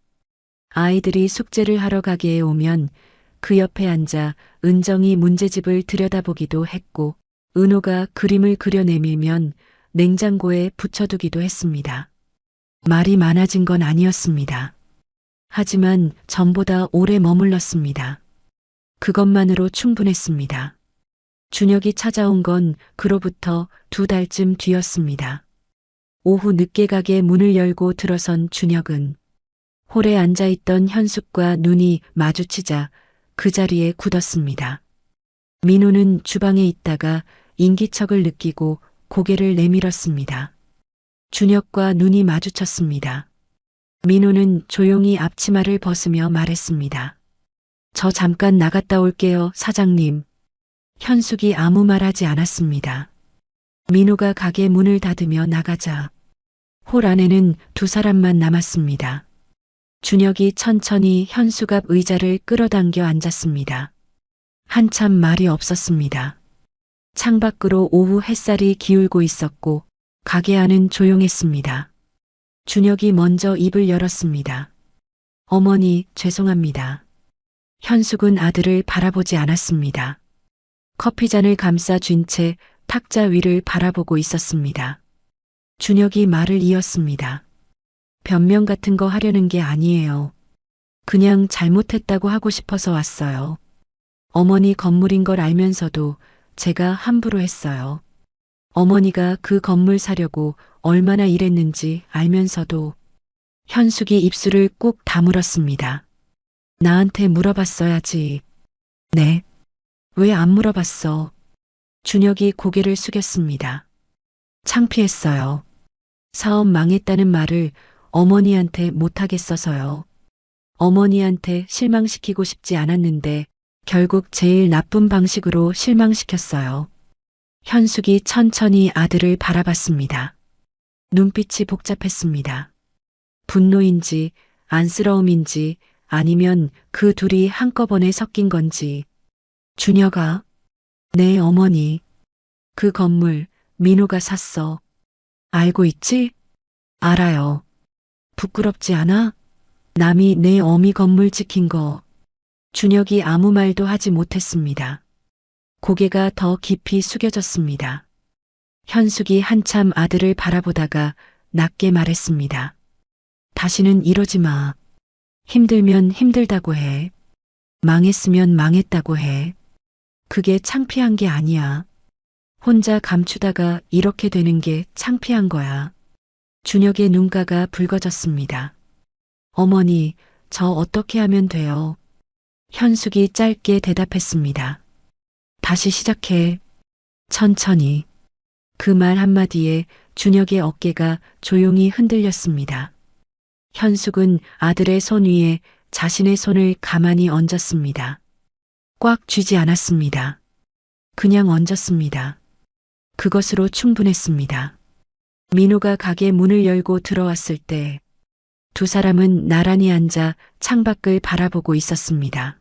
아이들이 숙제를 하러 가게에 오면 그 옆에 앉아 은정이 문제집을 들여다보기도 했고 은호가 그림을 그려내밀면 냉장고에 붙여두기도 했습니다. 말이 많아진 건 아니었습니다. 하지만 전보다 오래 머물렀습니다. 그것만으로 충분했습니다. 준혁이 찾아온 건 그로부터 2달쯤 뒤였습니다. 오후 늦게 가게 문을 열고 들어선 준혁은 홀에 앉아있던 현숙과 눈이 마주치자 그 자리에 굳었습니다. 민호는 주방에 있다가 인기척을 느끼고 고개를 내밀었습니다. 준혁과 눈이 마주쳤습니다. 민호는 조용히 앞치마를 벗으며 말했습니다. 저 잠깐 나갔다 올게요, 사장님. 현숙이 아무 말하지 않았습니다. 민호가 가게 문을 닫으며 나가자 홀 안에는 2사람만 남았습니다. 준혁이 천천히 현숙 앞 의자를 끌어당겨 앉았습니다. 한참 말이 없었습니다. 창밖으로 오후 햇살이 기울고 있었고 가게 안은 조용했습니다. 준혁이 먼저 입을 열었습니다. 어머니, 죄송합니다. 현숙은 아들을 바라보지 않았습니다. 커피잔을 감싸 쥔 채 탁자 위를 바라보고 있었습니다. 준혁이 말을 이었습니다. 변명 같은 거 하려는 게 아니에요. 그냥 잘못했다고 하고 싶어서 왔어요. 어머니 건물인 걸 알면서도 제가 함부로 했어요. 어머니가 그 건물 사려고 얼마나 일했는지 알면서도 현숙이 입술을 꾹 다물었습니다. 나한테 물어봤어야지. 네. 왜 안 물어봤어? 준혁이 고개를 숙였습니다. 창피했어요. 사업 망했다는 말을 어머니한테 못하겠어서요. 어머니한테 실망시키고 싶지 않았는데 결국 제일 나쁜 방식으로 실망시켰어요. 현숙이 천천히 아들을 바라봤습니다. 눈빛이 복잡했습니다. 분노인지 안쓰러움인지 아니면 그 둘이 한꺼번에 섞인 건지. 준혁아, 네 어머니. 그 건물 민호가 샀어. 알고 있지? 알아요. 부끄럽지 않아? 남이 내 어미 건물 지킨 거. 준혁이 아무 말도 하지 못했습니다. 고개가 더 깊이 숙여졌습니다. 현숙이 한참 아들을 바라보다가 낮게 말했습니다. 다시는 이러지 마. 힘들면 힘들다고 해. 망했으면 망했다고 해. 그게 창피한 게 아니야. 혼자 감추다가 이렇게 되는 게 창피한 거야. 준혁의 눈가가 붉어졌습니다. 어머니, 저 어떻게 하면 돼요? 현숙이 짧게 대답했습니다. 다시 시작해. 천천히. 그 말 한마디에 준혁의 어깨가 조용히 흔들렸습니다. 현숙은 아들의 손 위에 자신의 손을 가만히 얹었습니다. 꽉 쥐지 않았습니다. 그냥 얹었습니다. 그것으로 충분했습니다. 민호가 가게 문을 열고 들어왔을 때 2사람은 나란히 앉아 창밖을 바라보고 있었습니다.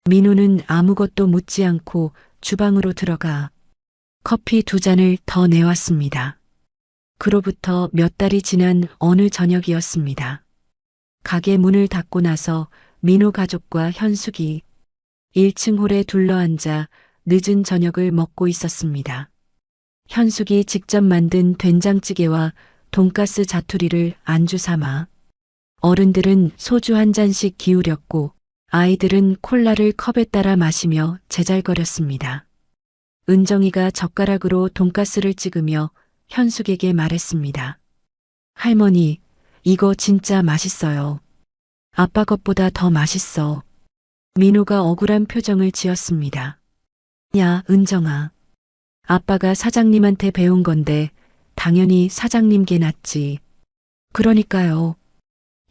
민호는 아무것도 묻지 않고 주방으로 들어가 커피 2잔을 더 내왔습니다. 그로부터 몇 달이 지난 어느 저녁이었습니다. 가게 문을 닫고 나서 민호 가족과 현숙이 1층 홀에 둘러앉아 늦은 저녁을 먹고 있었습니다. 현숙이 직접 만든 된장찌개와 돈가스 자투리를 안주 삼아 어른들은 소주 한 잔씩 기울였고 아이들은 콜라를 컵에 따라 마시며 제잘거렸습니다. 은정이가 젓가락으로 돈가스를 찍으며 현숙에게 말했습니다. 할머니, 이거 진짜 맛있어요. 아빠 것보다 더 맛있어. 민호가 억울한 표정을 지었습니다. 야, 은정아. 아빠가 사장님한테 배운 건데 당연히 사장님께 낫지. 그러니까요.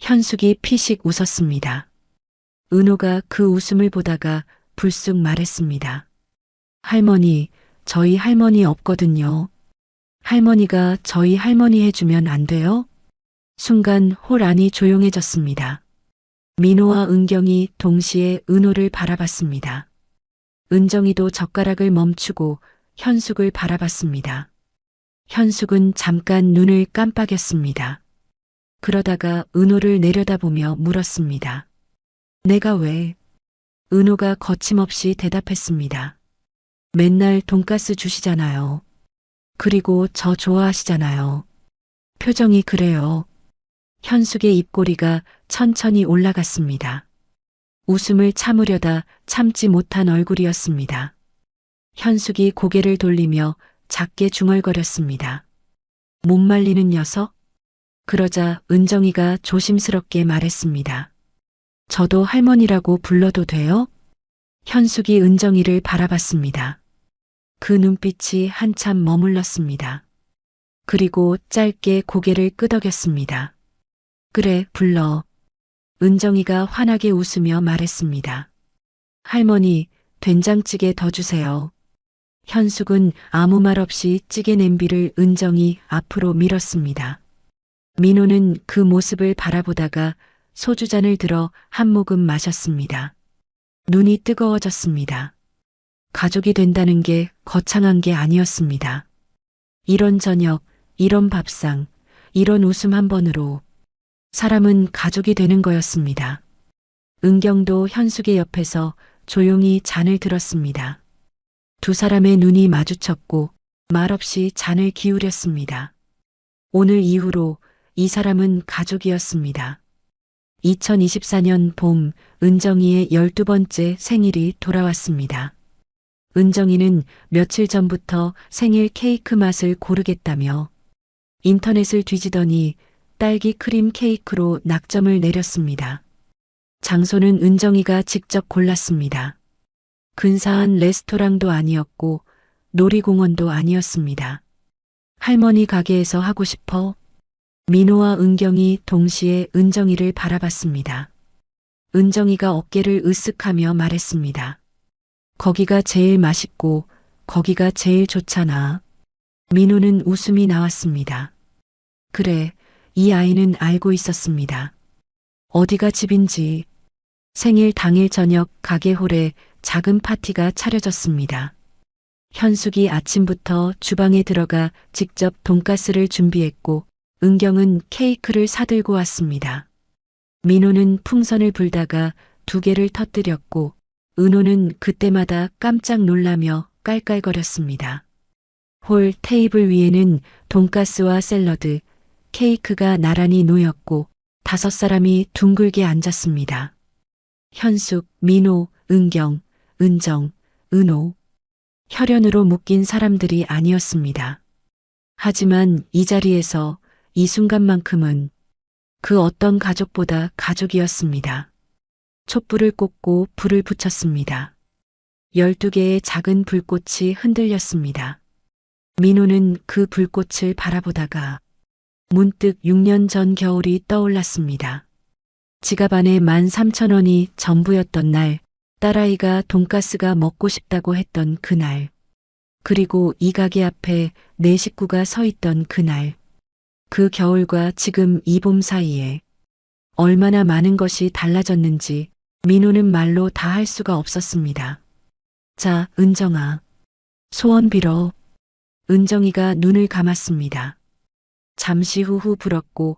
현숙이 피식 웃었습니다. 은호가 그 웃음을 보다가 불쑥 말했습니다. 할머니, 저희 할머니 없거든요. 할머니가 저희 할머니 해주면 안 돼요? 순간 홀 안이 조용해졌습니다. 민호와 은경이 동시에 은호를 바라봤습니다. 은정이도 젓가락을 멈추고 현숙을 바라봤습니다. 현숙은 잠깐 눈을 깜빡였습니다. 그러다가 은호를 내려다보며 물었습니다. 내가 왜? 은호가 거침없이 대답했습니다. 맨날 돈가스 주시잖아요. 그리고 저 좋아하시잖아요. 표정이 그래요. 현숙의 입꼬리가 천천히 올라갔습니다. 웃음을 참으려다 참지 못한 얼굴이었습니다. 현숙이 고개를 돌리며 작게 중얼거렸습니다. 못 말리는 녀석? 그러자 은정이가 조심스럽게 말했습니다. 저도 할머니라고 불러도 돼요? 현숙이 은정이를 바라봤습니다. 그 눈빛이 한참 머물렀습니다. 그리고 짧게 고개를 끄덕였습니다. 그래, 불러. 은정이가 환하게 웃으며 말했습니다. 할머니, 된장찌개 더 주세요. 현숙은 아무 말 없이 찌개 냄비를 은정이 앞으로 밀었습니다. 민호는 그 모습을 바라보다가 소주잔을 들어 한 모금 마셨습니다. 눈이 뜨거워졌습니다. 가족이 된다는 게 거창한 게 아니었습니다. 이런 저녁, 이런 밥상, 이런 웃음 한 번으로 사람은 가족이 되는 거였습니다. 은경도 현숙의 옆에서 조용히 잔을 들었습니다. 두 사람의 눈이 마주쳤고 말없이 잔을 기울였습니다. 오늘 이후로 이 사람은 가족이었습니다. 2024년 봄 은정이의 12번째 생일이 돌아왔습니다. 은정이는 며칠 전부터 생일 케이크 맛을 고르겠다며 인터넷을 뒤지더니 딸기 크림 케이크로 낙점을 내렸습니다. 장소는 은정이가 직접 골랐습니다. 근사한 레스토랑도 아니었고 놀이공원도 아니었습니다. 할머니 가게에서 하고 싶어? 민호와 은경이 동시에 은정이를 바라봤습니다. 은정이가 어깨를 으쓱하며 말했습니다. 거기가 제일 맛있고 거기가 제일 좋잖아. 민호는 웃음이 나왔습니다. 그래, 이 아이는 알고 있었습니다. 어디가 집인지. 생일 당일 저녁 가게 홀에 작은 파티가 차려졌습니다. 현숙이 아침부터 주방에 들어가 직접 돈가스를 준비했고 은경은 케이크를 사들고 왔습니다. 민호는 풍선을 불다가 2개를 터뜨렸고 은호는 그때마다 깜짝 놀라며 깔깔거렸습니다. 홀 테이블 위에는 돈가스와 샐러드, 케이크가 나란히 놓였고 5사람이 둥글게 앉았습니다. 현숙, 민호, 은경, 은정, 은호. 혈연으로 묶인 사람들이 아니었습니다. 하지만 이 자리에서 이 순간만큼은 그 어떤 가족보다 가족이었습니다. 촛불을 꽂고 불을 붙였습니다. 12개의 작은 불꽃이 흔들렸습니다. 민호는 그 불꽃을 바라보다가 문득 6년 전 겨울이 떠올랐습니다. 지갑 안에 13,000원이 전부였던 날, 딸아이가 돈가스가 먹고 싶다고 했던 그날, 그리고 이 가게 앞에 내 식구가 서 있던 그날, 그 겨울과 지금 이 봄 사이에 얼마나 많은 것이 달라졌는지 민호는 말로 다 할 수가 없었습니다. 자, 은정아. 소원 빌어. 은정이가 눈을 감았습니다. 잠시 후 불었고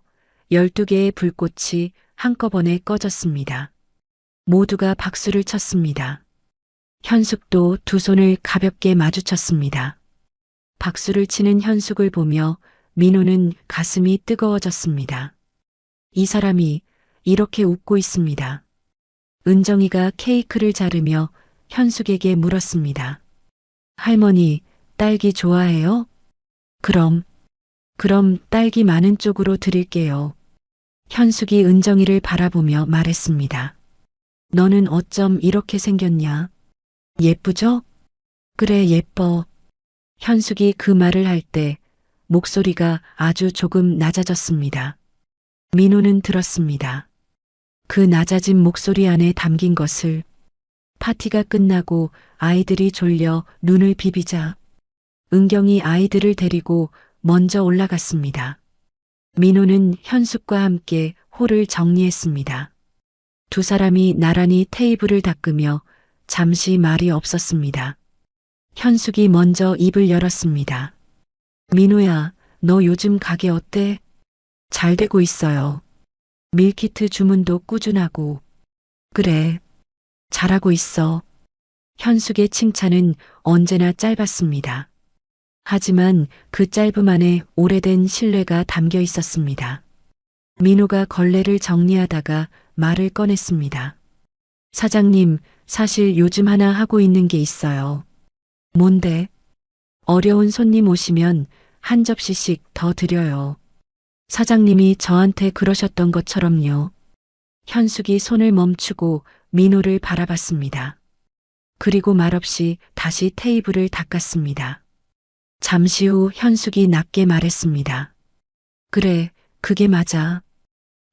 12개의 불꽃이 한꺼번에 꺼졌습니다. 모두가 박수를 쳤습니다. 현숙도 두 손을 가볍게 마주쳤습니다. 박수를 치는 현숙을 보며 민호는 가슴이 뜨거워졌습니다. 이 사람이 이렇게 웃고 있습니다. 은정이가 케이크를 자르며 현숙에게 물었습니다. 할머니, 딸기 좋아해요? 그럼 딸기 많은 쪽으로 드릴게요. 현숙이 은정이를 바라보며 말했습니다. 너는 어쩜 이렇게 생겼냐? 예쁘죠? 그래, 예뻐. 현숙이 그 말을 할 때 목소리가 아주 조금 낮아졌습니다. 민호는 들었습니다. 그 낮아진 목소리 안에 담긴 것을. 파티가 끝나고 아이들이 졸려 눈을 비비자 은경이 아이들을 데리고 먼저 올라갔습니다. 민호는 현숙과 함께 홀을 정리했습니다. 두 사람이 나란히 테이블을 닦으며 잠시 말이 없었습니다. 현숙이 먼저 입을 열었습니다. 민호야, 너 요즘 가게 어때? 잘 되고 있어요. 밀키트 주문도 꾸준하고. 그래, 잘하고 있어. 현숙의 칭찬은 언제나 짧았습니다. 하지만 그 짧음 안에 오래된 신뢰가 담겨 있었습니다. 민호가 걸레를 정리하다가 말을 꺼냈습니다. 사장님, 사실 요즘 하나 하고 있는 게 있어요. 뭔데? 어려운 손님 오시면 한 접시씩 더 드려요. 사장님이 저한테 그러셨던 것처럼요. 현숙이 손을 멈추고 민호를 바라봤습니다. 그리고 말없이 다시 테이블을 닦았습니다. 잠시 후 현숙이 낮게 말했습니다. 그래, 그게 맞아.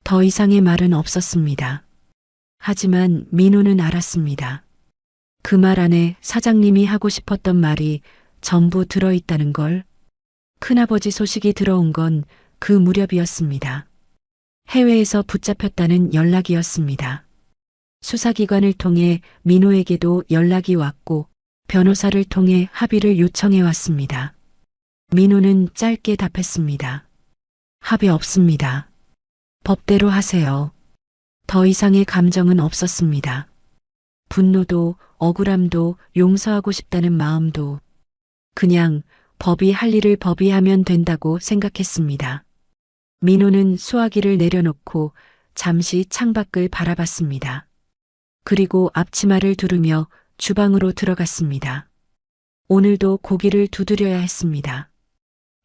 더 이상의 말은 없었습니다. 하지만 민호는 알았습니다. 그 말 안에 사장님이 하고 싶었던 말이 전부 들어있다는 걸. 큰아버지 소식이 들어온 건 그 무렵이었습니다. 해외에서 붙잡혔다는 연락이었습니다. 수사기관을 통해 민호에게도 연락이 왔고 변호사를 통해 합의를 요청해 왔습니다. 민호는 짧게 답했습니다. 합의 없습니다. 법대로 하세요. 더 이상의 감정은 없었습니다. 분노도 억울함도 용서하고 싶다는 마음도 그냥 법이 할 일을 법이 하면 된다고 생각했습니다. 민호는 수화기를 내려놓고 잠시 창밖을 바라봤습니다. 그리고 앞치마를 두르며 주방으로 들어갔습니다. 오늘도 고기를 두드려야 했습니다.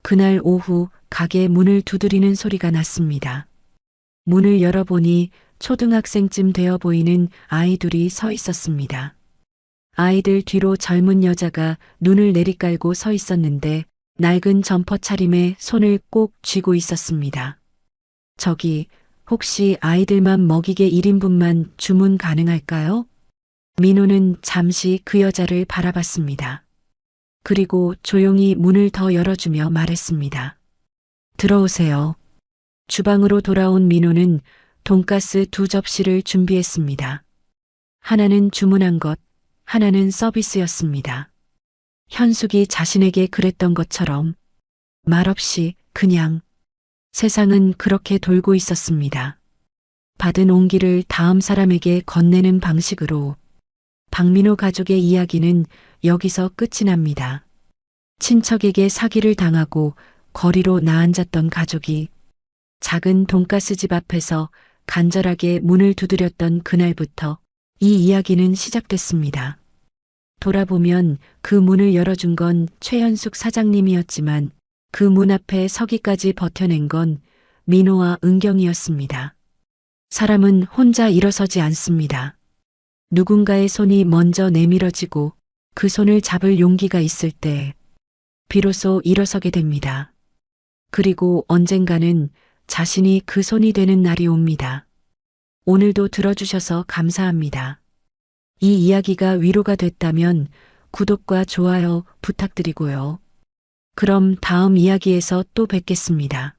그날 오후 가게 문을 두드리는 소리가 났습니다. 문을 열어보니 초등학생쯤 되어 보이는 아이들이 서 있었습니다. 아이들 뒤로 젊은 여자가 눈을 내리깔고 서 있었는데 낡은 점퍼 차림에 손을 꼭 쥐고 있었습니다. 저기, 혹시 아이들만 먹이게 1인분만 주문 가능할까요? 민호는 잠시 그 여자를 바라봤습니다. 그리고 조용히 문을 더 열어주며 말했습니다. 들어오세요. 주방으로 돌아온 민호는 돈가스 2접시를 준비했습니다. 하나는 주문한 것, 하나는 서비스였습니다. 현숙이 자신에게 그랬던 것처럼 말없이 그냥 세상은 그렇게 돌고 있었습니다. 받은 온기를 다음 사람에게 건네는 방식으로 박민호 가족의 이야기는 여기서 끝이 납니다. 친척에게 사기를 당하고 거리로 나앉았던 가족이 작은 돈가스 집 앞에서 간절하게 문을 두드렸던 그날부터 이 이야기는 시작됐습니다. 돌아보면 그 문을 열어준 건 최현숙 사장님이었지만 그 문 앞에 서기까지 버텨낸 건 민호와 은경이었습니다. 사람은 혼자 일어서지 않습니다. 누군가의 손이 먼저 내밀어지고 그 손을 잡을 용기가 있을 때 비로소 일어서게 됩니다. 그리고 언젠가는 자신이 그 손이 되는 날이 옵니다. 오늘도 들어주셔서 감사합니다. 이 이야기가 위로가 됐다면 구독과 좋아요 부탁드리고요. 그럼 다음 이야기에서 또 뵙겠습니다.